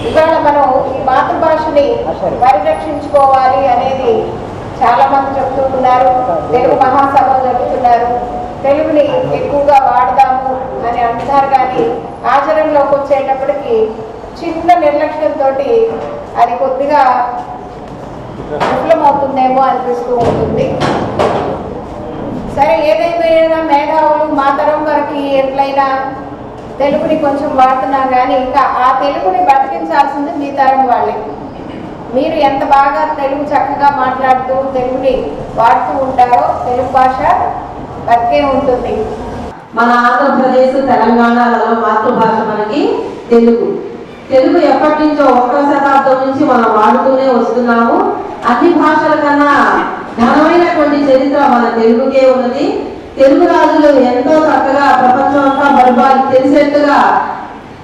ఇవాళ మనం ఈ మాతృభాషని పరిరక్షించుకోవాలి అనేది చాలా మంది చెప్తూ ఉన్నారు. తెలుగు మహాసభలు జరుగుతున్నారు, తెలుగుని ఎక్కువగా వాడదాము అని అంటున్నారు. కానీ ఆచరణలోకి వచ్చేటప్పటికి చిన్న నిర్లక్ష్యంతో అది కొద్దిగా విఫలమవుతుందేమో అనిపిస్తూ ఉంటుంది. సరే, ఏదైనా మేధావులు మా తరం వరకు ఎట్లయినా తెలుగుని కొంచెం వాడుతున్నాం, కానీ ఇంకా ఆ తెలుగుని బతికించాల్సింది మీ తరం వాళ్ళే. మీరు ఎంత బాగా తెలుగు చక్కగా మాట్లాడుతూ తెలుగుని వాడుతూ ఉంటారో తెలుగు భాష బతికే ఉంటుంది. మన ఆంధ్రప్రదేశ్ తెలంగాణలలో మాతృభాష మనకి తెలుగు. తెలుగు ఎప్పటి నుంచో 1వ శతాబ్దం నుంచి మనం వాడుతూనే వస్తున్నాము. అన్ని భాషల కన్నా ఘనమైనటువంటి చరిత్ర మన తెలుగుకే ఉన్నది. తెలుగు రాజులు ఎంతో చక్కగా ప్రపంచం అంతా తెలిసేట్టుగా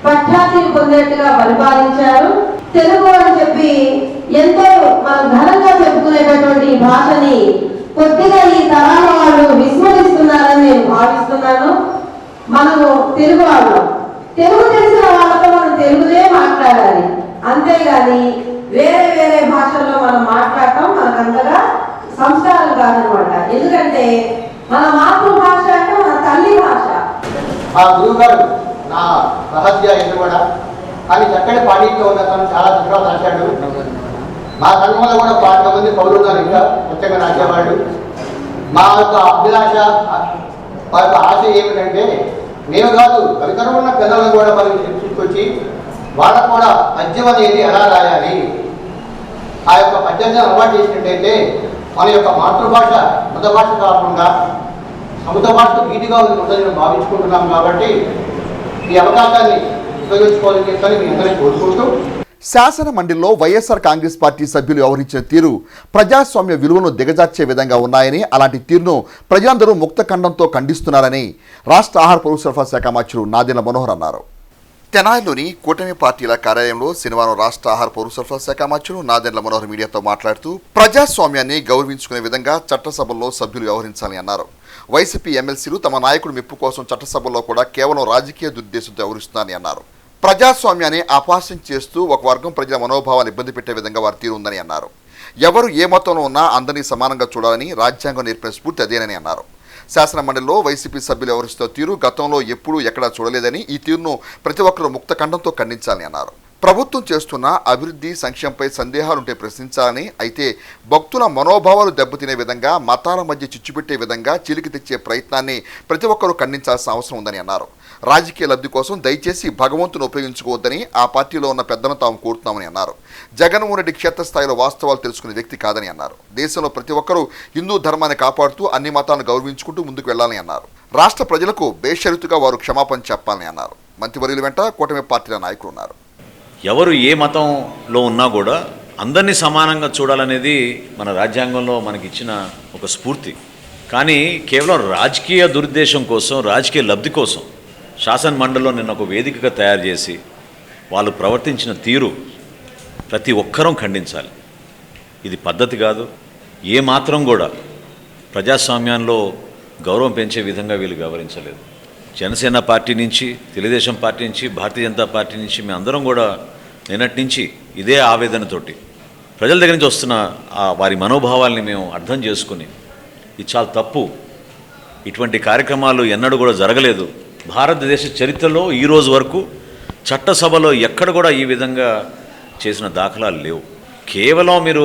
ప్రఖ్యాతి పొందేట్టుగా పరిపాలించారు. తెలుగు అని చెప్పి ఎంతో మనం ఘనంగా చెప్పుకునేటటువంటి ఈ భాషని కొద్దిగా ఈ తరాల వాళ్ళు విస్మరిస్తున్నారని నేను భావిస్తున్నాను. మనము తెలుగు వాళ్ళం, తెలుగు తెలిసిన వాళ్ళతో మనం తెలుగునే మాట్లాడాలి, అంతేగాని వేరే వేరే భాషల్లో మనం మాట్లాడటం మనకంతగా సంస్కారం కాదనమాట. ఎందుకంటే మన మాతృభాష అంటే మన తల్లి భాష. మా గురువు గారు నా రహస్య ఎదురుగడ కానీ చక్కటి పాఠ్యంలో ఉన్న తను చాలా చక్కగా రాశాడు. మా సంఘంలో కూడా 12 మంది పౌరులు ఉన్నారు, ఇంకా చక్కగా రాసేవాళ్ళు. మా యొక్క అభిలాష, మా యొక్క ఆశ ఏమిటంటే నేను కాదు పరికరం ఉన్న పిల్లలను కూడా మనం తీసుకొచ్చి వాళ్ళకు కూడా పద్యం అనేది ఎలా రాయాలి, ఆ యొక్క పద్యాన్ని అలవాటు చేసినట్టయితే మన యొక్క మాతృభాష మృత భాష కాకుండా సముద్ర భాషతో గీటుగా ఉంటుందని మేము భావించుకుంటున్నాం. కాబట్టి ఈ అవకాశాన్ని ఉపయోగించుకోవాలని చెప్పని మీ అందరినీ కోరుకుంటూ, శాసన మండలిలో వైఎస్ఆర్ కాంగ్రెస్ పార్టీ సభ్యులు వ్యవహరించిన తీరు ప్రజాస్వామ్య విలువను దిగజార్చే విధంగా ఉన్నాయని, అలాంటి తీరును ప్రజలందరూ ముక్త ఖండంతో ఖండిస్తున్నారని రాష్ట్ర ఆహార పౌర సరఫరా శాఖ మంత్రి నాదెండ్ల మనోహర్ అన్నారు. తెనాలిలోని కూటమి పార్టీల కార్యాలయంలో శనివారం రాష్ట్ర ఆహార పౌర సరఫరా శాఖ మంత్రి నాదెండ్ల మనోహర్ మీడియాతో మాట్లాడుతూ ప్రజాస్వామ్యాన్ని గౌరవించుకునే విధంగా చట్టసభల్లో సభ్యులు వ్యవహరించాలని అన్నారు. వైసీపీ ఎమ్మెల్సీలు తమ నాయకుడి మెప్పు కోసం చట్టసభల్లో కూడా కేవలం రాజకీయ దురుద్దేశంతో వ్యవహరిస్తున్నారని అన్నారు. ప్రజాస్వామ్యాన్ని అపహాస్యం చేస్తూ ఒక వర్గం ప్రజల మనోభావాన్ని ఇబ్బంది పెట్టే విధంగా వారి తీరు ఉందని అన్నారు. ఎవరు ఏ మతంలో ఉన్నా అందరినీ సమానంగా చూడాలని రాజ్యాంగం నేర్పిన స్ఫూర్తి అదేనని అన్నారు. శాసన మండలిలో వైసీపీ సభ్యులు వ్యవహరిస్తున్న తీరు గతంలో ఎప్పుడూ ఎక్కడా చూడలేదని, ఈ తీరును ప్రతి ఒక్కరూ ముక్త ఖండంతో ఖండించాలని అన్నారు. ప్రభుత్వం చేస్తున్న అభివృద్ధి సంక్షేమంపై సందేహాలుంటే ప్రశ్నించాలని, అయితే భక్తుల మనోభావాలు దెబ్బతినే విధంగా మతాల మధ్య చిచ్చుపెట్టే విధంగా చిలికి తెచ్చే ప్రయత్నాన్ని ప్రతి ఒక్కరూ ఖండించాల్సిన అవసరం ఉందని అన్నారు. రాజకీయ లబ్ధి కోసం దయచేసి భగవంతుని ఉపయోగించుకోవద్దని ఆ పార్టీలో ఉన్న పెద్దలను తాము కోరుతున్నామని అన్నారు. జగన్మోహన్ రెడ్డి క్షేత్రస్థాయిలో వాస్తవాలు తెలుసుకునే వ్యక్తి కాదని అన్నారు. దేశంలో ప్రతి ఒక్కరూ హిందూ ధర్మాన్ని కాపాడుతూ అన్ని మతాలను గౌరవించుకుంటూ ముందుకు వెళ్లాలని అన్నారు. రాష్ట్ర ప్రజలకు బేషరతుగా వారు క్షమాపణ చెప్పాలని అన్నారు. మంత్రివర్యుల వెంట కూటమి పార్టీల నాయకులు ఉన్నారు. ఎవరు ఏ మతంలో ఉన్నా కూడా అందరినీ సమానంగా చూడాలనేది మన రాజ్యాంగంలో మనకి ఇచ్చిన ఒక స్ఫూర్తి. కానీ కేవలం రాజకీయ దురుద్దేశం కోసం, రాజకీయ లబ్ధి కోసం శాసన మండలిలో నిన్న ఒక వేదికగా తయారు చేసి వాళ్ళు ప్రవర్తించిన తీరు ప్రతి ఒక్కరూ ఖండించాలి. ఇది పద్ధతి కాదు. ఏ మాత్రం కూడా ప్రజాస్వామ్యంలో గౌరవం పెంచే విధంగా వీళ్ళు వ్యవహరించలేదు. జనసేన పార్టీ నుంచి, తెలుగుదేశం పార్టీ నుంచి, భారతీయ జనతా పార్టీ నుంచి మేము అందరం కూడా నిన్నటి నుంచి ఇదే ఆవేదనతోటి ప్రజల దగ్గర నుంచి వస్తున్న వారి మనోభావాల్ని మేము అర్థం చేసుకుని ఇది చాలా తప్పు, ఇటువంటి కార్యక్రమాలు ఎన్నడూ కూడా జరగలేదు. భారతదేశ చరిత్రలో ఈరోజు వరకు చట్టసభలో ఎక్కడ కూడా ఈ విధంగా చేసిన దాఖలాలు లేవు. కేవలం మీరు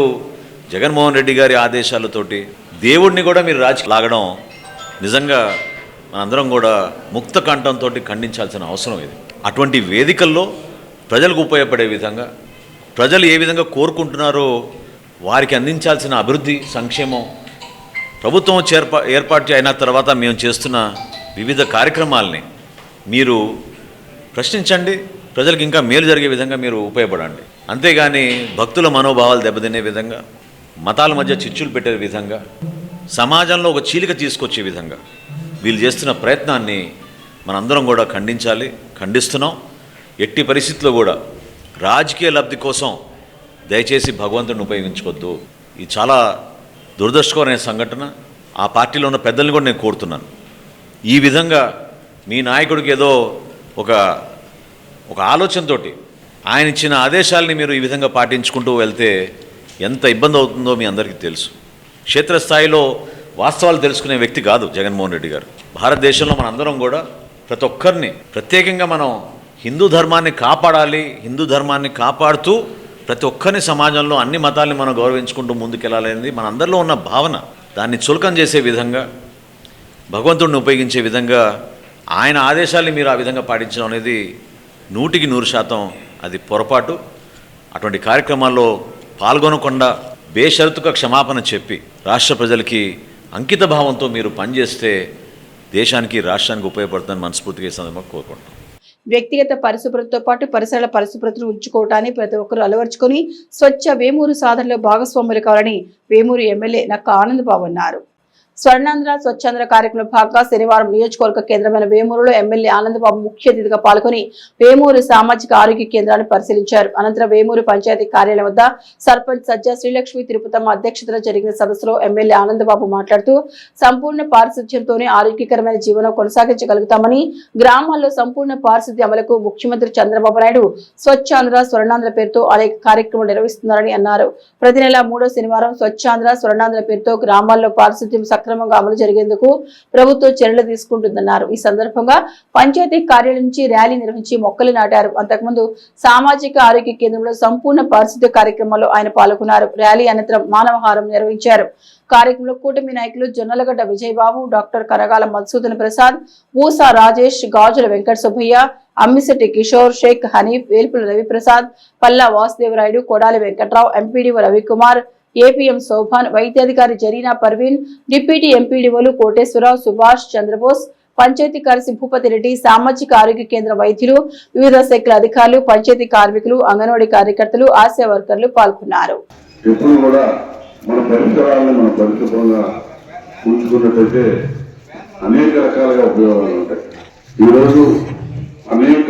జగన్మోహన్ రెడ్డి గారి ఆదేశాలతోటి దేవుడిని కూడా మీరు లాగడం నిజంగా మనందరం కూడా ముక్త కంఠంతో ఖండించాల్సిన అవసరం ఇది. అటువంటి వేదికల్లో ప్రజలకు ఉపయోగపడే విధంగా, ప్రజలు ఏ విధంగా కోరుకుంటున్నారో వారికి అందించాల్సిన అభివృద్ధి, సంక్షేమం, ప్రభుత్వం ఏర్పాటు అయిన తర్వాత మేము చేస్తున్న వివిధ కార్యక్రమాలని మీరు ప్రశ్నించండి. ప్రజలకు ఇంకా మేలు జరిగే విధంగా మీరు ఉపయోగపడండి. అంతేగాని భక్తుల మనోభావాలు దెబ్బతినే విధంగా, మతాల మధ్య చిచ్చులు పెట్టే విధంగా, సమాజంలో ఒక చీలిక తీసుకొచ్చే విధంగా వీళ్ళు చేస్తున్న ప్రయత్నాన్ని మనందరం కూడా ఖండించాలి, ఖండిస్తున్నాం. ఎట్టి పరిస్థితుల్లో కూడా రాజకీయ లబ్ధి కోసం దయచేసి భగవంతుడిని ఉపయోగించుకోవద్దు. ఇది చాలా దురదృష్టకరమైన సంఘటన. ఆ పార్టీలో ఉన్న పెద్దల్ని కూడా నేను కోరుతున్నాను, ఈ విధంగా మీ నాయకుడికి ఏదో ఒక ఆలోచనతో ఆయన ఇచ్చిన ఆదేశాలని మీరు ఈ విధంగా పాటించుకుంటూ వెళ్తే ఎంత ఇబ్బంది అవుతుందో మీ అందరికీ తెలుసు. క్షేత్రస్థాయిలో వాస్తవాలు తెలుసుకునే వ్యక్తి కాదు జగన్మోహన్ రెడ్డి గారు. భారతదేశంలో మనందరం కూడా ప్రతి ఒక్కరిని, ప్రత్యేకంగా మనం హిందూ ధర్మాన్ని కాపాడాలి, హిందూ ధర్మాన్ని కాపాడుతూ ప్రతి ఒక్కరిని సమాజంలో అన్ని మతాల్ని మనం గౌరవించుకుంటూ ముందుకెళ్ళాలనేది మనందరిలో ఉన్న భావన. దాన్ని చులకం చేసే విధంగా, భగవంతుడిని ఉపయోగించే విధంగా ఆయన ఆదేశాల్ని మీరు ఆ విధంగా పాటించడం అనేది 100% అది పొరపాటు. అటువంటి కార్యక్రమాల్లో పాల్గొనకుండా బేషరతుగా క్షమాపణ చెప్పి రాష్ట్ర ప్రజలకి అంకిత భావంతో మీరు పనిచేస్తే దేశానికి, రాష్ట్రానికి ఉపయోగపడుతుందని మనస్ఫూర్తిగా ఈ సందర్భంగా కోరుకుంటున్నాం. వ్యక్తిగత పరిశుభ్రతతో పాటు పరిసరాల పరిశుభ్రతను ఉంచుకోవటాన్ని ప్రతి ఒక్కరూ అలవర్చుకొని స్వచ్ఛ వేమూరు సాధనలో భాగస్వాములు కావాలని వేమూరు ఎమ్మెల్యే నక్క ఆనందబాబు అన్నారు. స్వర్ణాంధ్ర స్వచ్ఛాంధ్ర కార్యక్రమంలో భాగంగా శనివారం నియోజకవర్గ కేంద్రమైన వేమూరులో ఎమ్మెల్యే ఆనందబాబు ముఖ్య అతిథిగా పాల్గొని వేమూరు సామాజిక ఆరోగ్య కేంద్రాన్ని పరిశీలించారు. అనంతరం వేమూరు పంచాయతీ కార్యాలయం వద్ద సర్పంచ్ సజ్జా శ్రీలక్ష్మి తిరుపతమ్మ అధ్యక్షతన జరిగిన సదస్సులో ఎమ్మెల్యే ఆనందబాబు మాట్లాడుతూ సంపూర్ణ పారిశుధ్యంతోనే ఆరోగ్యకరమైన జీవనం కొనసాగించగలుగుతామని, గ్రామాల్లో సంపూర్ణ పారిశుద్ధ్య అమలుకు ముఖ్యమంత్రి చంద్రబాబు నాయుడు స్వచ్ఛాంధ్ర స్వర్ణాంధ్ర పేరుతో అనేక కార్యక్రమాలు నిర్వహిస్తున్నారని అన్నారు. ప్రతి నెల 3వ శనివారం స్వచ్ఛాంధ్ర స్వర్ణాంధ్ర పేరుతో గ్రామాల్లో పారిశుద్ధ్యం సక్రమంగా అమలు జరిగేందుకు ప్రభుత్వం చర్యలు తీసుకుంటుందన్నారు. ఈ సందర్భంగా పంచాయతీ కార్యాలయం నుంచి ర్యాలీ నిర్వహించి మొక్కలు నాటారు. అంతకుముందు సామాజిక ఆరోగ్య కేంద్రంలో సంపూర్ణ పారిశుద్ధ్య కార్యక్రమంలో ఆయన పాల్గొన్నారు. ర్యాలీ అనంతరం మానవహారం నిర్వహించారు. కార్యక్రమంలో కూటమి నాయకులు జొన్నలగడ్డ విజయబాబు, డాక్టర్ కరగాల మధుసూదన్ ప్రసాద్, ఊసా రాజేష్, గాజుల వెంకట సుబ్బయ్య, అమ్మిశెట్టి కిషోర్, షేక్ హనీఫ్, వేల్పుల రవిప్రసాద్, పల్లా వాసుదేవరాయుడు, కొడాలి వెంకట్రావు, ఎంపీడీఓ రవికుమార్, ఏపీఎం శోభాన్, వైద్యాధికారి జరీనా పర్వీన్, డిప్యూటీ ఎంపీడీఓలు కోటేశ్వరరావు, సుభాష్ చంద్రబోస్, పంచాయతీ కార్యదర్శి భూపతి రెడ్డి, సామాజిక ఆరోగ్య కేంద్ర వైద్యులు, వివిధ శాఖల అధికారులు, పంచాయతీ కార్మికులు, అంగన్వాడీ కార్యకర్తలు, ఆశా వర్కర్లు పాల్గొన్నారు. ఎప్పుడు కూడా మన పరిసరాలను మనం పరిశుభ్రంగా ఉంచుకున్నట్టయితే అనేక రకాలుగా ఉపయోగాలు ఉంటాయి. ఈరోజు అనేక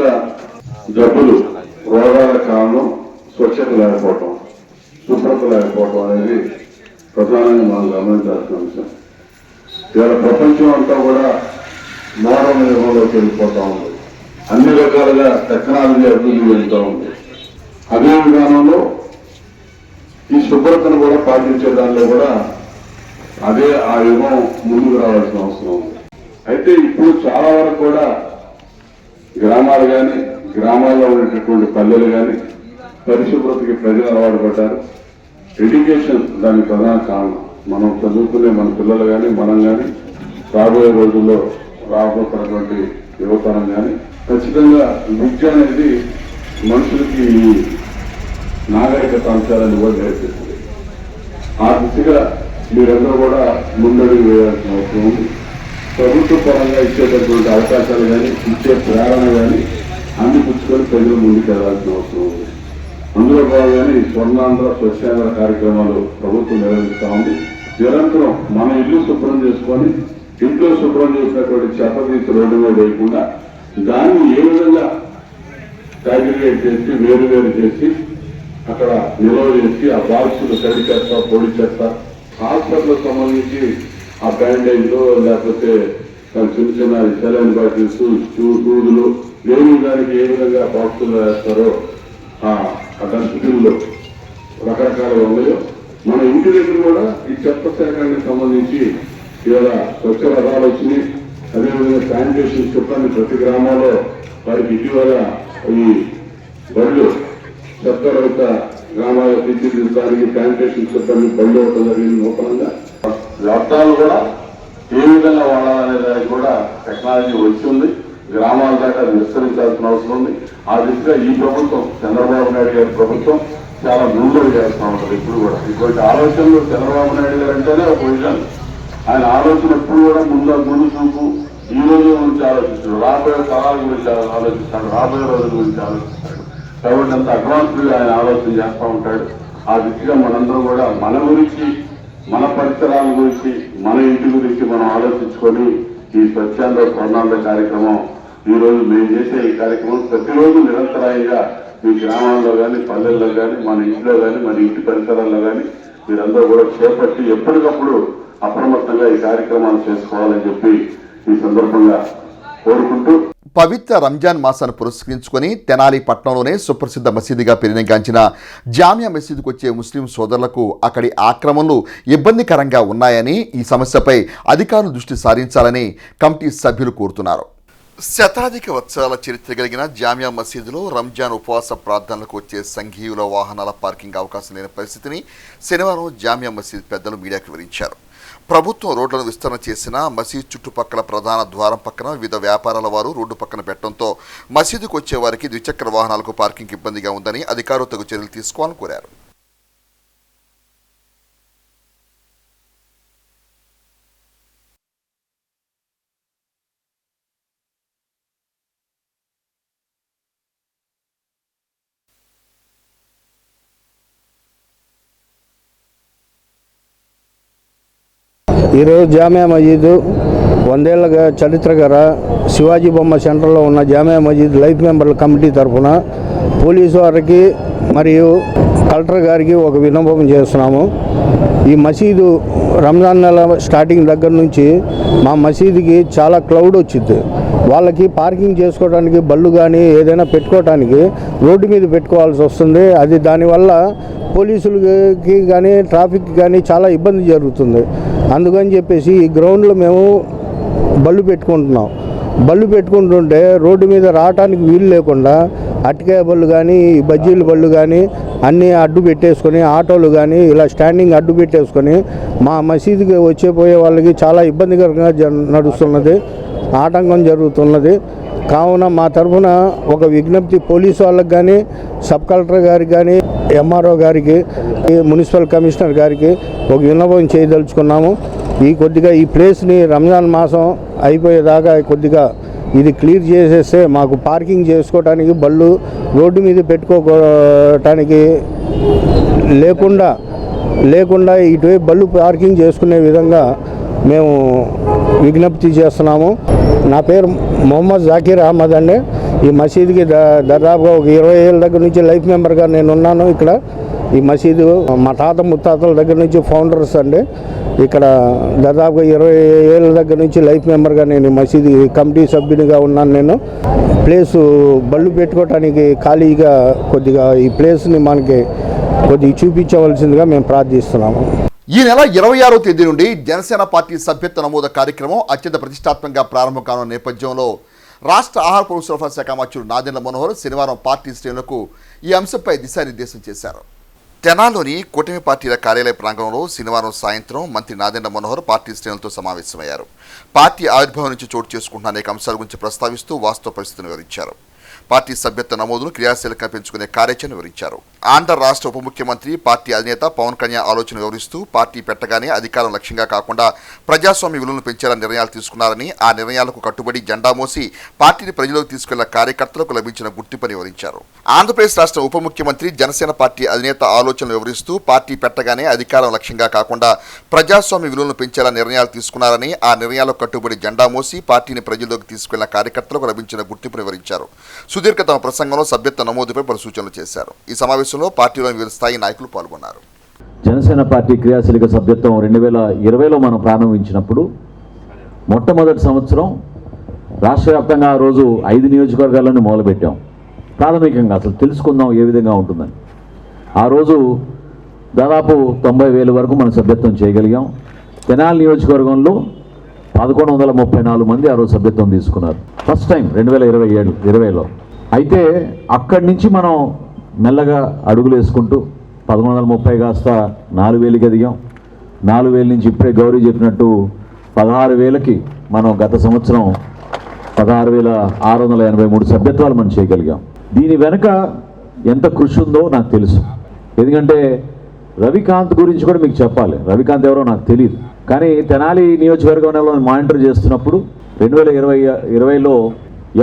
జబ్బులు, రోగాల కారణం స్వచ్ఛత లేకపోవటం, శుభ్రత లేకపోవటం అనేది ప్రధానంగా మనం గమనించాల్సిన అంశం. ఇవాళ ప్రపంచం అంతా కూడా మోడర్న్ యుగంలోకి వెళ్ళిపోతూ ఉంది. అన్ని రకాలుగా టెక్నాలజీ అభివృద్ధి వెళ్తూ ఉంది. అదే విధానంలో ఈ శుభ్రతను కూడా పాటించే దానిలో కూడా అదే ఆ యుగం ముందుకు రావాల్సిన అవసరం ఉంది. అయితే ఇప్పుడు చాలా వరకు కూడా గ్రామాలు కానీ, గ్రామాల్లో ఉండేటటువంటి పల్లెలు కానీ పరిశుభ్రతకి ప్రజలు అలవాటు పడ్డారు. ఎడ్యుకేషన్ దానికి ప్రధాన కారణం. మనం చదువుకునే మన పిల్లలు కానీ, మనం కానీ రాబోయే రోజుల్లో రాబోతున్నటువంటి యువతరం కానీ ఖచ్చితంగా విద్య అనేది మనుషులకి నాగరికత అంశాలను కూడా నేర్పిస్తుంది. ఆ దిశగా మీరందరూ కూడా ముందడుగు వేయాల్సిన అవసరం ఉంది. ప్రభుత్వ పరంగా ఇచ్చేటటువంటి అవకాశాలు కానీ ఇచ్చే ప్రేరణ కానీ అన్ని పుచ్చుకొని ప్రజలు ముందుకు వెళ్లాల్సిన అవసరం ఉంది. అందులో భాగంగానే స్వర్ణాంధ్ర స్వచ్ఛాంధ్ర కార్యక్రమాలు ప్రభుత్వం నిర్వహిస్తూ ఉంది. నిరంతరం మన ఇల్లు శుభ్రం చేసుకొని ఇంట్లో శుభ్రం చేసినటువంటి చెత్త రోడ్డు మీద వేయకుండా దాన్ని ఏ విధంగా సాగ్రిగేట్ చేసి వేరు చేసి అక్కడ నిల్వ చేసి ఆ బాక్సులు తడి చెత్త పొడి చెత్త హాస్పిటల్కి సంబంధించి ఆ బ్యాండేజ్లు లేకపోతే చిన్న చిన్న సెలైన్ బాటిల్స్ సూదులు వేరు దానికి ఏ విధంగా బాక్సులు వేస్తారో ఆ డస్ట్బిన్లు రకరకాలుగా ఉన్నాయో మన ఇంటి దగ్గర కూడా ఈ చెత్త సేకరణకు సంబంధించి ఇవాళ స్వచ్ఛ రథాలు వచ్చినాయి. అదేవిధంగా శానిటేషన్ సిబ్బంది ప్రతి గ్రామంలో వారికి ఇటీవల ఈ బళ్ళు చెత్త రహిత గ్రామాల తీర్చిదిద్దడానికి శానిటేషన్ సిబ్బంది బళ్ళు అవడం జరిగింది. నూతనంగా వ్యర్థాలు కూడా ఏ విధంగా వాడాలనే దానికి కూడా టెక్నాలజీ వచ్చింది. గ్రామాల దాకా విస్తరించాల్సిన అవసరం ఉంది. ఆ దిశగా ఈ ప్రభుత్వం చంద్రబాబు నాయుడు గారి ప్రభుత్వం చాలా ముందడుగు చేస్తూ ఉంటుంది. ఇప్పుడు కూడా ఇటువంటి ఆలోచనలు చంద్రబాబు నాయుడు గారు అంటేనే ఒక విజన్. ఆయన ఆలోచన ఎప్పుడు కూడా ముందు చూపు ఈ రోజు గురించి ఆలోచిస్తాడు, రాబోయే తరాల గురించి ఆలోచిస్తాడు, రాబోయే రోజుల గురించి ఆలోచిస్తాడు. కాబట్టి అంత అడ్వాన్స్డ్గా ఆయన ఆలోచన చేస్తూ ఉంటాడు. ఆ దిశగా మనందరం కూడా మన గురించి, మన పరిసరాల గురించి, మన ఇంటి గురించి మనం ఆలోచించుకొని ఈ స్వచ్ఛాంధ్ర స్వర్ణాంధ్ర కార్యక్రమం ఈ రోజు మేము చేసే ఈ కార్యక్రమం ప్రతిరోజు నిరంతరాయంగా మీ గ్రామాల్లో కానీ పల్లెల్లో కానీ మన ఇంట్లో కానీ మన ఇంటి పరిసరాల్లో కానీ మీరందరూ కూడా చేపట్టి ఎప్పటికప్పుడు అప్రమత్తంగా ఈ కార్యక్రమాలు చేసుకోవాలని చెప్పి ఈ సందర్భంగా కోరుకుంటూ పవిత్ర రంజాన్ మాసాన్ని పురస్కరించుకొని తెనాలి పట్టణంలోనే సుప్రసిద్ధ మసీదుగా పెరిగిగాంచిన జామియా మసీదుకు వచ్చే ముస్లిం సోదరులకు అక్కడి ఆక్రమణలు ఇబ్బందికరంగా ఉన్నాయని, ఈ సమస్యపై అధికారులు దృష్టి సారించాలని కమిటీ సభ్యులు కోరుతున్నారు. శతాధిక వత్సరాల చరిత్ర కలిగిన జామియా మసీదులో రంజాన్ ఉపవాస ప్రార్థనలకు వచ్చే సంఘీయుల వాహనాల పార్కింగ్ అవకాశం లేని పరిస్థితిని శనివారం జామియా మసీద్ పెద్దలు మీడియాకు వివరించారు. ప్రభుత్వం రోడ్లను విస్తరణ చేసిన మసీద్ చుట్టుపక్కల ప్రధాన ద్వారం పక్కన వివిధ వ్యాపారాల వారు రోడ్డు పక్కన పెట్టడంతో మసీదుకు వచ్చే వారికి ద్విచక్ర వాహనాలకు పార్కింగ్ ఇబ్బందిగా ఉందని అధికారులు తగు చర్యలు తీసుకోవాలని కోరారు. ఈరోజు జామియా మసీదు 100 ఏళ్ల చరిత్ర గల శివాజీ బొమ్మ సెంటర్లో ఉన్న జామియా మసీద్ లైఫ్ మెంబర్ల కమిటీ తరఫున పోలీసు వారికి మరియు కలెక్టర్ గారికి ఒక విన్నపం చేస్తున్నాము. ఈ మసీదు రంజాన్ నెల స్టార్టింగ్ దగ్గర నుంచి మా మసీదుకి చాలా క్రౌడ్ వచ్చింది. వాళ్ళకి పార్కింగ్ చేసుకోవడానికి బళ్ళు కానీ ఏదైనా పెట్టుకోవడానికి రోడ్డు మీద పెట్టుకోవాల్సి వస్తుంది. అది దానివల్ల పోలీసులకి కానీ ట్రాఫిక్ కానీ చాలా ఇబ్బంది జరుగుతుంది. అందుకని చెప్పేసి ఈ గ్రౌండ్లో మేము బళ్ళు పెట్టుకుంటున్నాం. బళ్ళు పెట్టుకుంటుంటే రోడ్డు మీద రావడానికి వీలు లేకుండా అటికాయ బళ్ళు కానీ బజ్జీల బళ్ళు కానీ అన్నీ అడ్డు పెట్టేసుకొని ఆటోలు కానీ ఇలా స్టాండింగ్ అడ్డు పెట్టేసుకొని మా మసీదుకి వచ్చే వాళ్ళకి చాలా ఇబ్బందికరంగా నడుస్తున్నది, ఆటంకం జరుగుతున్నది. కావున మా తరఫున ఒక విజ్ఞప్తి పోలీసు వాళ్ళకి కానీ, సబ్ కలెక్టర్ గారికి కానీ, ఎంఆర్ఓ గారికి, మున్సిపల్ కమిషనర్ గారికి ఒక విన్నపం చేయదలుచుకున్నాము. కొద్దిగా ఈ ప్లేస్ని రంజాన్ మాసం అయిపోయేదాకా కొద్దిగా ఇది క్లియర్ చేసేస్తే మాకు పార్కింగ్ చేసుకోవడానికి బళ్ళు రోడ్డు మీద పెట్టుకోవటానికి లేకుండా ఇటువైపు బళ్ళు పార్కింగ్ చేసుకునే విధంగా మేము విజ్ఞప్తి చేస్తున్నాము. నా పేరు మొహమ్మద్ జాకీర్ అహ్మద్ అండి. ఈ మసీదుకి దాదాపుగా ఒక 20 ఏళ్ళ దగ్గర నుంచి లైఫ్ మెంబర్గా నేను ఉన్నాను. ఇక్కడ ఈ మసీదు మా తాత ముత్తాతల దగ్గర నుంచి ఫౌండర్స్ అండి. ఇక్కడ దాదాపుగా 20 ఏళ్ళ దగ్గర నుంచి లైఫ్ మెంబర్గా నేను మసీదు కమిటీ సభ్యునిగా ఉన్నాను. నేను ప్లేసు బళ్ళు పెట్టుకోవటానికి ఖాళీగా కొద్దిగా ఈ ప్లేస్ని మనకి కొద్దిగా చూపించవలసిందిగా మేము ప్రార్థిస్తున్నాము. ఈ నెల 26వ తేదీ నుండి జనసేన పార్టీ సభ్యత్వ నమోదు కార్యక్రమం అత్యంత ప్రతిష్టాత్మకంగా ప్రారంభం కానున్న నేపథ్యంలో రాష్ట్ర ఆహార పౌర సరఫరా శాఖ మంత్రులు నాదెండ్ల మనోహర్ శనివారం పార్టీ శ్రేణులకు ఈ అంశంపై దిశానిర్దేశం చేశారు. తెనాల్లోని కూటమి పార్టీల కార్యాలయ ప్రాంగణంలో శనివారం సాయంత్రం మంత్రి నాదెండ్ల మనోహర్ పార్టీ శ్రేణులతో సమావేశమయ్యారు. పార్టీ ఆవిర్భావం నుంచి చోటు చేసుకుంటున్న అనేక అంశాల గురించి ప్రస్తావిస్తూ వాస్తవ పరిస్థితిని వివరించారు. పార్టీ సభ్యత్వ నమోదును క్రియాశీలకంగా పెంచుకునే కార్యాచరణ వివరించారు. ఆంధ్ర రాష్ట్ర ఉప ముఖ్యమంత్రి పార్టీ అధినేత పవన్ కళ్యాణ్ ఆలోచన వివరిస్తూ పార్టీ పెట్టగానే అధికారం లక్ష్యంగా కాకుండా ప్రజాస్వామ్య విలువలను పెంచేలా నిర్ణయాలు తీసుకున్నారని, ఆ నిర్ణయాలకు కట్టుబడి జెండా మోసి పార్టీని ప్రజలకు తీసుకెళ్లిన కార్యకర్తలకు లభించిన గుర్తింపుని వివరించారు. ఆంధ్రప్రదేశ్ రాష్ట్ర ఉప ముఖ్యమంత్రి జనసేన పార్టీ అధినేత ఆలోచనలు వివరిస్తూ పార్టీ పెట్టగానే అధికారం లక్ష్యంగా కాకుండా ప్రజాస్వామ్య విలువలను పెంచేలా నిర్ణయాలు తీసుకున్నారని, ఆ నిర్ణయాలకు కట్టుబడి జెండా మోసి పార్టీని ప్రజల్లోకి తీసుకెళ్లిన కార్యకర్తలకు లభించిన గుర్తింపుని వివరించారు. సుదీర్ఘ తమ ప్రసంగంలో సభ్యత్వ నమోదుపై పలు సూచనలు చేశారు. ఈ సమావేశంలో పార్టీలోని వివిధ స్థాయి నాయకులు పాల్గొన్నారు. జనసేన పార్టీ క్రియాశీలక సభ్యత్వం 2020లో మనం ప్రారంభించినప్పుడు మొట్టమొదటి సంవత్సరం రాష్ట్ర వ్యాప్తంగా ఆ రోజు 5 నియోజకవర్గాల్లోనే మొదలుపెట్టాం. ప్రాథమికంగా అసలు తెలుసుకుందాం ఏ విధంగా ఉంటుందని. ఆ రోజు దాదాపు 90,000 వరకు మనం సభ్యత్వం చేయగలిగాం. తెనాలి నియోజకవర్గంలో 1134 మంది ఆ రోజు సభ్యత్వం తీసుకున్నారు. ఫస్ట్ టైం 2020లో. అయితే అక్కడి నుంచి మనం మెల్లగా అడుగులు వేసుకుంటూ 1130 కాస్త 4,000కి ఎదిగాం. 4,000 నుంచి ఇప్పుడే గౌరీ చెప్పినట్టు 16,000కి మనం గత సంవత్సరం 16,683 సభ్యత్వాలు మనం చేయగలిగాం. దీని వెనుక ఎంత కృషి ఉందో నాకు తెలుసు. ఎందుకంటే రవికాంత్ గురించి కూడా మీకు చెప్పాలి. రవికాంత్ ఎవరో నాకు తెలియదు. కానీ తెనాలి నియోజకవర్గంలో మానిటర్ చేస్తున్నప్పుడు 2020లో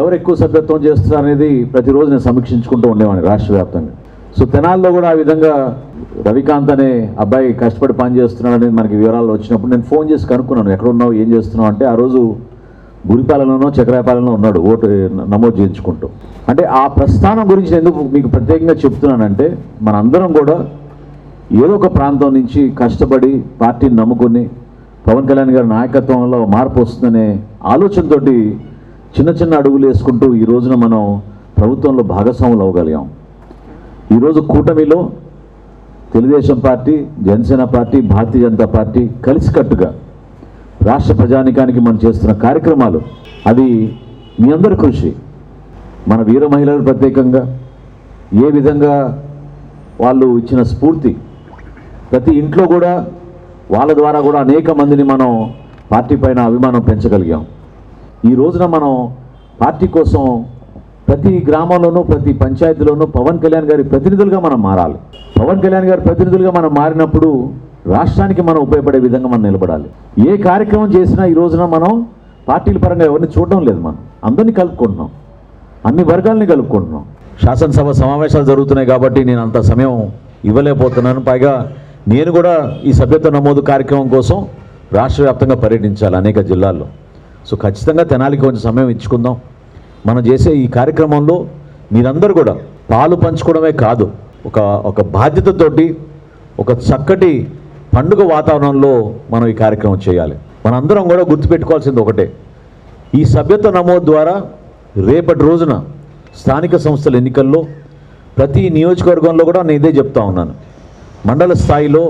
ఎవరు ఎక్కువ సభ్యత్వం చేస్తున్నారు అనేది ప్రతిరోజు నేను సమీక్షించుకుంటూ ఉండేవాడిని రాష్ట్ర వ్యాప్తంగా. సో తెనాలిలో కూడా ఆ విధంగా రవికాంత్ అనే అబ్బాయి కష్టపడి పని చేస్తున్నాడు అనేది మనకి వివరాలు వచ్చినప్పుడు నేను ఫోన్ చేసి కనుక్కున్నాను, ఎక్కడ ఉన్నావు, ఏం చేస్తున్నావు అంటే ఆ రోజు గురిపాలెంలోనో చక్రాయపాలెంలో ఉన్నాడు ఓటు నమోదు చేయించుకుంటూ. అంటే ఆ ప్రస్థానం గురించి ఎందుకు మీకు ప్రత్యేకంగా చెప్తున్నానంటే మనందరం కూడా ఏదో ఒక ప్రాంతం నుంచి కష్టపడి పార్టీని నమ్ముకుని పవన్ కళ్యాణ్ గారి నాయకత్వంలో మార్పు వస్తుందనే ఆలోచనతోటి చిన్న చిన్న అడుగులు వేసుకుంటూ ఈ రోజున మనం ప్రభుత్వంలో భాగస్వాములు అవ్వగలిగాం. ఈరోజు కూటమిలో Telugu Desam party, Janasena party, Bharatiya Janata party కలిసికట్టుగా రాష్ట్ర ప్రజానికానికి మనం చేస్తున్న కార్యక్రమాలు అది మీ అందరి కృషి. మన వీర మహిళలు ప్రత్యేకంగా ఏ విధంగా వాళ్ళు ఇచ్చిన స్ఫూర్తి, ప్రతి ఇంట్లో కూడా వాళ్ళ ద్వారా కూడా అనేక మందిని మనం పార్టీ పైన అభిమానం పెంచగలిగాం. ఈ రోజున మనం పార్టీ కోసం ప్రతి గ్రామంలోనూ ప్రతి పంచాయతీలోనూ పవన్ కళ్యాణ్ గారి ప్రతినిధులుగా మనం మారాలి. పవన్ కళ్యాణ్ గారి ప్రతినిధులుగా మనం మారినప్పుడు రాష్ట్రానికి మనం ఉపయోగపడే విధంగా మనం నిలబడాలి. ఏ కార్యక్రమం చేసినా ఈ రోజున మనం పార్టీల పరంగా ఎవరిని చూడడం లేదు. మనం అందరినీ కలుపుకుంటున్నాం, అన్ని వర్గాల్ని కలుపుకుంటున్నాం. శాసనసభ సమావేశాలు జరుగుతున్నాయి కాబట్టి నేను అంత సమయం ఇవ్వలేకపోతున్నాను. పైగా నేను కూడా ఈ సభ్యత్వ నమోదు కార్యక్రమం కోసం రాష్ట్ర వ్యాప్తంగా పర్యటించాలి అనేక జిల్లాల్లో. సో ఖచ్చితంగా తెనాలికి కొంచెం సమయం ఇచ్చుకుందాం. మనం చేసే ఈ కార్యక్రమంలో మీరందరూ కూడా పాలు పంచుకోవడమే కాదు, ఒక బాధ్యతతోటి ఒక చక్కటి పండుగ వాతావరణంలో మనం ఈ కార్యక్రమం చేయాలి. మనందరం కూడా గుర్తుపెట్టుకోవాల్సింది ఒకటే, ఈ సభ్యత్వ నమోదు ద్వారా రేపటి రోజున స్థానిక సంస్థల ఎన్నికల్లో ప్రతి నియోజకవర్గంలో కూడా నేను ఇదే చెప్తా ఉన్నాను. మండల స్థాయిలో,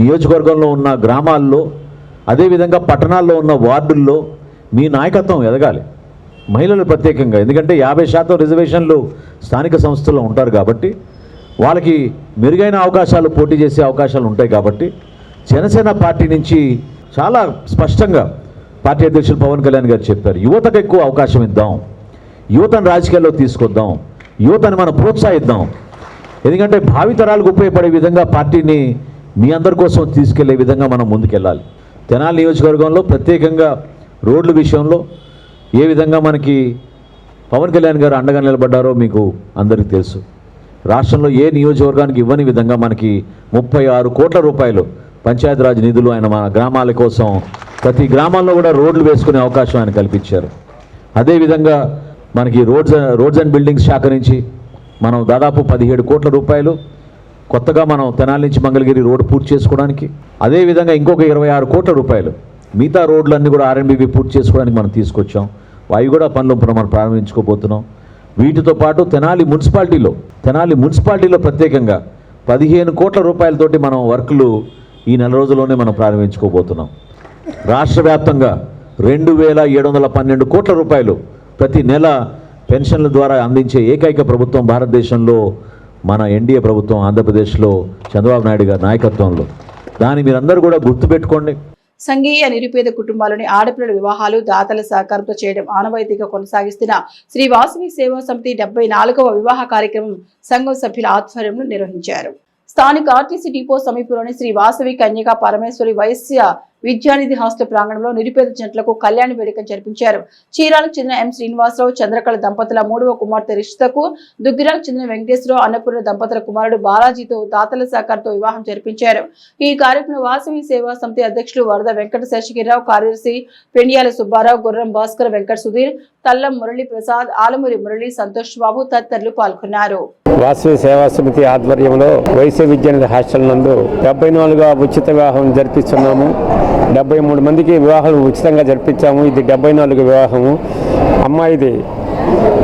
నియోజకవర్గంలో ఉన్న గ్రామాల్లో, అదేవిధంగా పట్టణాల్లో ఉన్న వార్డుల్లో మీ నాయకత్వం ఎదగాలి. మహిళలు ప్రత్యేకంగా, ఎందుకంటే 50% రిజర్వేషన్లు స్థానిక సంస్థల్లో ఉంటారు కాబట్టి వాళ్ళకి మెరుగైన అవకాశాలు, పోటీ చేసే అవకాశాలు ఉంటాయి. కాబట్టి జనసేన పార్టీ నుంచి చాలా స్పష్టంగా పార్టీ అధ్యక్షులు పవన్ కళ్యాణ్ గారు చెప్పారు, యువతకు ఎక్కువ అవకాశం ఇద్దాం, యువతను రాజకీయాల్లో తీసుకొద్దాం, యువతను మనం ప్రోత్సహిద్దాం. ఎందుకంటే భావితరాలకు ఉపయోగపడే విధంగా పార్టీని మీ అందరి కోసం తీసుకెళ్లే విధంగా మనం ముందుకెళ్ళాలి. తెనాలి నియోజకవర్గంలో ప్రత్యేకంగా రోడ్ల విషయంలో ఏ విధంగా మనకి పవన్ కళ్యాణ్ గారు అండగా నిలబడ్డారో మీకు అందరికీ తెలుసు. రాష్ట్రంలో ఏ నియోజకవర్గానికి ఇవ్వని విధంగా మనకి 36 కోట్ల రూపాయలు పంచాయతీరాజ్ నిధులు ఆయన మన గ్రామాల కోసం ప్రతి గ్రామాల్లో కూడా రోడ్లు వేసుకునే అవకాశం ఆయన కల్పించారు. అదేవిధంగా మనకి రోడ్స్ అండ్ బిల్డింగ్స్ శాఖ నుంచి మనం దాదాపు 17 కోట్ల రూపాయలు కొత్తగా మనం తెనాలి నుంచి మంగళగిరి రోడ్డు పూర్తి చేసుకోవడానికి, అదేవిధంగా ఇంకొక 26 కోట్ల రూపాయలు మిగతా రోడ్లన్నీ కూడా ఆర్ఎండ్బి పూర్తి చేసుకోవడానికి మనం తీసుకొచ్చాం. అవి కూడా పనులు మనం ప్రారంభించుకోబోతున్నాం. వీటితో పాటు తెనాలి మున్సిపాలిటీలో ప్రత్యేకంగా 15 కోట్ల రూపాయలతోటి మనం వర్కులు ఈ నెల రోజుల్లోనే మనం ప్రారంభించుకోబోతున్నాం. రాష్ట్ర వ్యాప్తంగా 2,712 కోట్ల రూపాయలు ప్రతి నెల పెన్షన్ల ద్వారా అందించే ఏకైక ప్రభుత్వం భారతదేశంలో మన ఎన్డీఏ ప్రభుత్వం ఆంధ్రప్రదేశ్లో చంద్రబాబు నాయుడు గారి నాయకత్వంలో. దాన్ని మీరందరూ కూడా గుర్తుపెట్టుకోండి. సంఘీయ నిరుపేద కుటుంబాలని ఆడపిల్లల వివాహాలు దాతల సహకారంతో చేయడం ఆనవాయితీగా కొనసాగిస్తున్న శ్రీ వాసవి సేవా సమితి 74వ వివాహ కార్యక్రమం సంఘం సభ్యుల ఆధ్వర్యంలో నిర్వహించారు. స్థానిక ఆర్టీసీ డిపో సమీపంలోని శ్రీ వాసవి కన్యకా పరమేశ్వరి వైశ్య విద్యానిధి హాస్టల్ ప్రాంగణంలో నిరుపేద జంటలకు కళ్యాణ వేడుక జరిపించారు. చీరాలకు చెందిన ఎం శ్రీనివాసరావు చంద్రకళ దంపతుల 3వ కుమార్తె రిషితకు, దుగ్గిరాలకు చెందిన వెంకటేశ్వరరావు అన్నపూర్ణ దంపతుల కుమారుడు బాలాజీతో దాతల సహకారంతో వివాహం జరిపించారు. ఈ కార్యక్రమంలో వాసవి సేవా సమితి అధ్యక్షులు వరద వెంకట శేషగిరిరావు, కార్యదర్శి పెండియాల సుబ్బారావు, గుర్రం భాస్కర్, వెంకట సుధీర్, తల్లం మురళీ ప్రసాద్, ఆలమూరి మురళి, సంతోష్ బాబు తదితరులు పాల్గొన్నారు. వాసవి సేవా సమితి ఆధ్వర్యంలో వైశ్య విద్యానిధి హాస్టల్ నందు 74వ ఉచిత వివాహం జరిపిస్తున్నాము. 73 మందికి వివాహాలు ఉచితంగా జరిపించాము. ఇది 74 వివాహము. అమ్మాయిది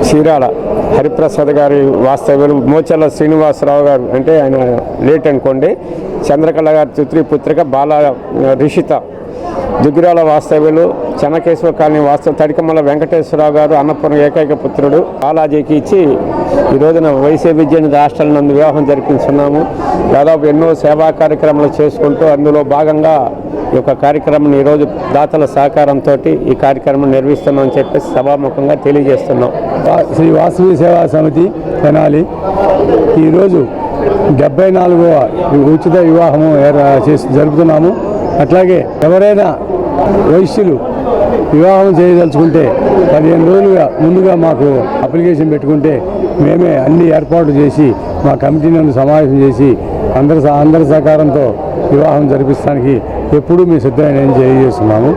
చీరాల హరిప్రసాద్ గారి వాస్తవ్యులు, మోచల్ల శ్రీనివాసరావు గారు అంటే ఆయన లేట్ అనుకోండి, చంద్రకళ గారి తుత్రి పుత్రిక బాల రిషిత, దుగ్గిరాల వాస్తవ్యులు, చెన్నకేశ్వర కాలనీ వాస్తవ తడికమల్ల వెంకటేశ్వరరావు గారు అన్నపూర్ణ ఏకైక పుత్రుడు బాలాజీకి ఇచ్చి ఈ రోజున వైశ్య విద్యానిధి హాస్టల్ నందు వివాహం జరిపిస్తున్నాము. దాదాపు ఎన్నో సేవా కార్యక్రమాలు చేసుకుంటూ అందులో భాగంగా ఈ యొక్క కార్యక్రమం ఈరోజు దాతల సహకారంతో ఈ కార్యక్రమం నిర్వహిస్తున్నామని చెప్పేసి సభాముఖంగా తెలియజేస్తున్నాం. శ్రీ వాసవి సేవా సమితి తెనాలి ఈరోజు 74వ ఉచిత వివాహము జరుపుతున్నాము. అట్లాగే ఎవరైనా వైశ్యులు వివాహం చేయదలుచుకుంటే 15 రోజులుగా ముందుగా మాకు అప్లికేషన్ పెట్టుకుంటే మేమే అన్ని ఏర్పాట్లు చేసి మా కమిటీని సమావేశం చేసి అందరి సహకారంతో వివాహం జరిపించడానికి ఎప్పుడూ మీ సిద్ధమైన తెలియజేస్తున్నాము.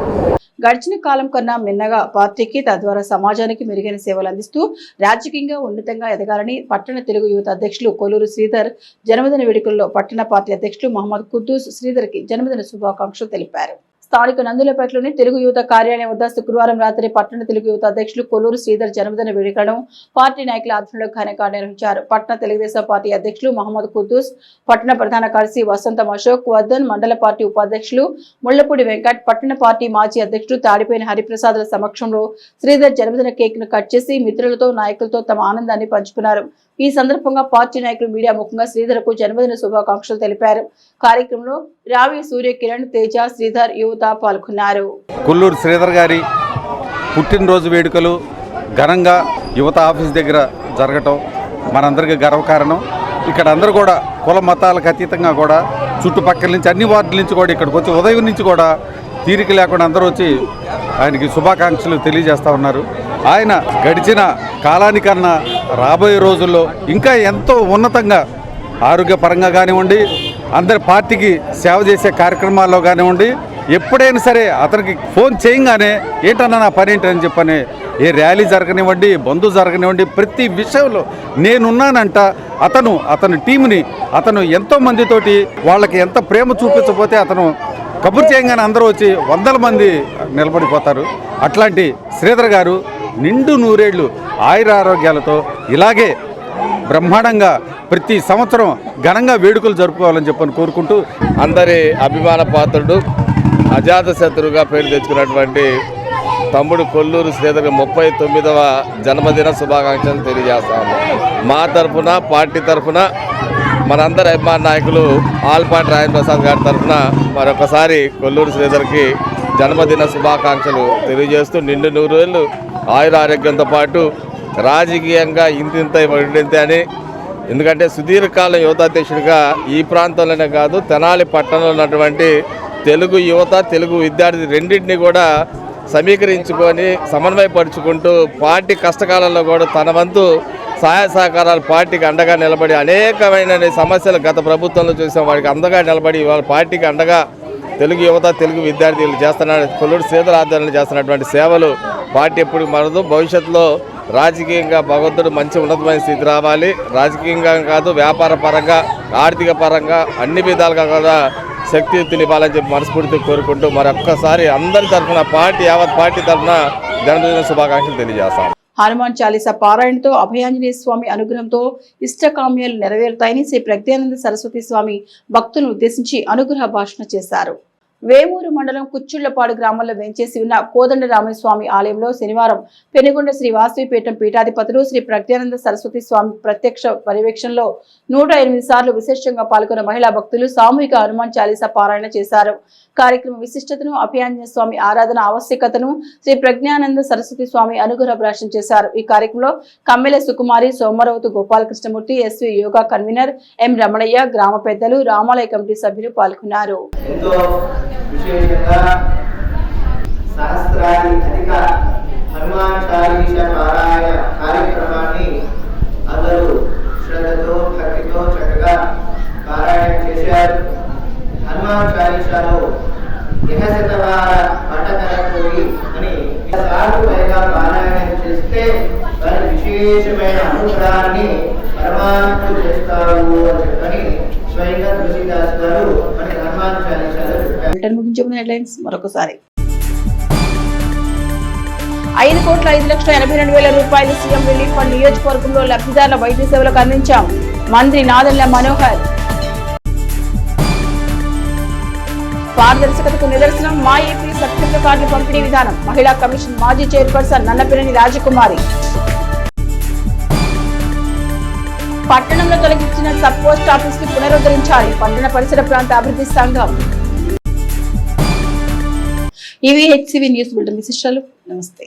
గడిచిన కాలం కన్నా మిన్నగా పార్టీకి తద్వారా సమాజానికి మెరుగైన సేవలు అందిస్తూ రాజకీయంగా ఉన్నతంగా ఎదగాలని పట్టణ తెలుగు యువత అధ్యక్షులు కొల్లూరు శ్రీధర్ జన్మదిన వేడుకల్లో పట్టణ పార్టీ అధ్యక్షులు మహమ్మద్ కుద్దూస్ శ్రీధర్కి జన్మదిన శుభాకాంక్షలు తెలిపారు. స్థానిక నందులపేటలోని తెలుగు యువత కార్యాలయం వద్ద శుక్రవారం రాత్రి పట్టణ తెలుగు యువత అధ్యక్షులు కొల్లూరు శ్రీధర్ జన్మదిన వేడుకలను పార్టీ నాయకుల ఆధ్వర్యంలో ఘనంగా నిర్వహించారు. పట్టణ తెలుగుదేశం పార్టీ అధ్యక్షులు మహమ్మద్ కుద్దూస్, పట్టణ ప్రధాన కార్యదర్శి వసంతం అశోక్ వర్ధన్, మండల పార్టీ ఉపాధ్యక్షులు ముళ్లపూడి వెంకట్, పట్టణ పార్టీ మాజీ అధ్యక్షులు తాడిపోయిన హరిప్రసాద్ల సమక్షంలో శ్రీధర్ జన్మదిన కేక్ ను కట్ చేసి మిత్రులతో నాయకులతో తమ ఆనందాన్ని పంచుకున్నారు. ఈ సందర్భంగా పార్టీ నాయకులు మీడియా ముఖంగా శ్రీధర్కు జన్మదిన శుభాకాంక్షలు తెలిపారు. కార్యక్రమంలో రావి, సూర్య, కిరణ్, తేజ, శ్రీధర్ యువత పాల్గొన్నారు. కొల్లూరు శ్రీధర్ గారి పుట్టినరోజు వేడుకలు ఘనంగా యువత ఆఫీస్ దగ్గర జరగటం మనందరికీ గర్వకారణం. ఇక్కడ అందరూ కూడా కుల మతాలకు అతీతంగా కూడా చుట్టుపక్కల నుంచి అన్ని వార్డుల నుంచి కూడా ఇక్కడికి వచ్చి ఉదయం నుంచి కూడా తీరిక లేకుండా అందరూ వచ్చి ఆయనకి శుభాకాంక్షలు తెలియజేస్తూ ఉన్నారు. ఆయన గడిచిన కాలానికన్నా రాబోయే రోజుల్లో ఇంకా ఎంతో ఉన్నతంగా ఆరోగ్యపరంగా కానివ్వండి, అందరి పార్టీకి సేవ చేసే కార్యక్రమాల్లో కానివ్వండి, ఎప్పుడైనా సరే అతనికి ఫోన్ చేయగానే ఏంటన్నా నా పని ఏంటని చెప్పని ఏ ర్యాలీ జరగనివ్వండి, బంధు జరగనివ్వండి, ప్రతి విషయంలో నేనున్నానంట. అతని టీంని అతను ఎంతో మందితోటి వాళ్ళకి ఎంత ప్రేమ చూపించకపోతే అతను కబురు చేయగానే అందరూ వచ్చి 100 మంది నిలబడిపోతారు. అట్లాంటి శ్రీధర్ గారు నిండు నూరేళ్లు ఆయురారోగ్యాలతో ఇలాగే బ్రహ్మాండంగా ప్రతి సంవత్సరం ఘనంగా వేడుకలు జరుపుకోవాలని చెప్పని కోరుకుంటూ అందరి అభిమాన పాత్రుడు అజాత శత్రువుగా పేరు తెచ్చుకున్నటువంటి తమ్ముడు కొల్లూరు శ్రీధర్ 39వ జన్మదిన శుభాకాంక్షలు తెలియజేస్తాము. మా తరఫున పార్టీ తరఫున మనందరి అభిమాన నాయకులు ఆల్పాటి రాజప్రసాద్ గారి తరఫున మరొకసారి కొల్లూరు శ్రీధర్కి జన్మదిన శుభాకాంక్షలు తెలియజేస్తూ నిండు 100 ఏళ్ళు ఆయుర ఆరోగ్యంతో పాటు రాజకీయంగా ఇంతింత అని, ఎందుకంటే సుదీర్ఘకాలం యువతాధ్యక్షుడిగా ఈ ప్రాంతంలోనే కాదు తెనాలి పట్టణంలో ఉన్నటువంటి తెలుగు యువత, తెలుగు విద్యార్థి రెండింటినీ కూడా సమీకరించుకొని సమన్వయపరుచుకుంటూ పార్టీ కష్టకాలంలో కూడా తన వంతు సహాయ సహకారాలు పార్టీకి అండగా నిలబడి అనేకమైన సమస్యలు గత ప్రభుత్వంలో చూసాం, వాడికి అండగా నిలబడి వాళ్ళ పార్టీకి అండగా తెలుగు యువత, తెలుగు విద్యార్థులు కొల్లూరు శ్రీధర్ ఆధ్వర్యంలో చేస్తున్నటువంటి సేవలు పార్టీ ఎప్పుడు మరదు. భవిష్యత్తులో రాజకీయంగా భగవంతుడు మంచి ఉన్నతమైన స్థితి రావాలి. రాజకీయంగా కాదు, వ్యాపార పరంగా, ఆర్థిక పరంగా అన్ని విధాలుగా కూడా శక్తియుక్తులు ఇవ్వాలని చెప్పి మనస్ఫూర్తిగా కోరుకుంటూ మరొక్కసారి అందరి తరఫున యావత్ పార్టీ తరఫున జన్మదిన శుభాకాంక్షలు తెలియజేస్తాం. హనుమాన్ చాలీసా పారాయణతో అభయాంజనేయ స్వామి అనుగ్రహంతో ఇష్టకామ్యాలు నెరవేరుతాయని శ్రీ ప్రజ్ఞానంద సరస్వతి స్వామి భక్తులను ఉద్దేశించి అనుగ్రహ భాషణ చేశారు. వేమూరు మండలం కుచ్చుళ్లపాడు గ్రామంలో వెంచేసి ఉన్న కోదండరామస్వామి ఆలయంలో శనివారం పెనుగొండ శ్రీ వాసవిపీఠం పీఠాధిపతులు శ్రీ ప్రజ్ఞానంద సరస్వతి స్వామి ప్రత్యక్ష పర్యవేక్షణలో 108 సార్లు విశేషంగా పాల్గొన్న మహిళా భక్తులు సామూహిక హనుమాన్ చాలీసా పారాయణ చేశారు. కార్యక్రమ విశిష్టతను, అభయాంజనేయ స్వామి ఆరాధన ఆవశ్యకతను శ్రీ ప్రజ్ఞానంద సరస్వతి స్వామి అనుగ్రహ భాషణ చేశారు. ఈ కార్యక్రమంలో Kammela Sukumari, Somaravathu Gopalakrishnamurthy, SV yoga convener M Ramanaiah, గ్రామ పెద్దలు, రామాలయ కమిటీ సభ్యులు పాల్గొన్నారు. విశేషంగా సహస్రాది అధిక హనుమాన్ చాలీసా పారాయణ కార్యక్రమాన్ని అందరూ శ్రద్ధతో భక్తితో చక్కగా పారాయణ చేశారు. హనుమాన్ చాలీసాలో యహశతవార పఠకరకోయి అని సార్లు పైగా పారాయణ చేస్తే వారి విశేషమైన అనుగ్రహాన్ని పరమాత్ముడు చేస్తారు అని చెప్పని స్వయంగా తులసీదాస్ గారు మన హనుమాన్ చాలీసాలో హెడ్లైన్స్ మరొకసారి. 5,05,82,000 రూపాయలు సీఎం రిలీఫ్ ఫండ్ నియోజకవర్గంలో లబ్ధిదారుల వైద్య సేవలకు అందించాం. మంత్రి నాదెళ్ల మనోహర్. పారదర్శకతకు నిదర్శనం మా ఏపీ సర్టిఫికెట్ కార్డుల పంపిణీ విధానం. మహిళా కమిషన్ మాజీ చైర్పర్సన్ నన్నపినేని రాజకుమారి. పట్టణంలో తొలగించిన సబ్ పోస్ట్ ఆఫీస్ ని పునరుద్ధరించాలి. పట్టణ పరిసర ప్రాంత అభివృద్ధి సంఘం. ఇవి హెచ్సివి న్యూస్ బులెటిన్ విశేషాలు. నమస్తే.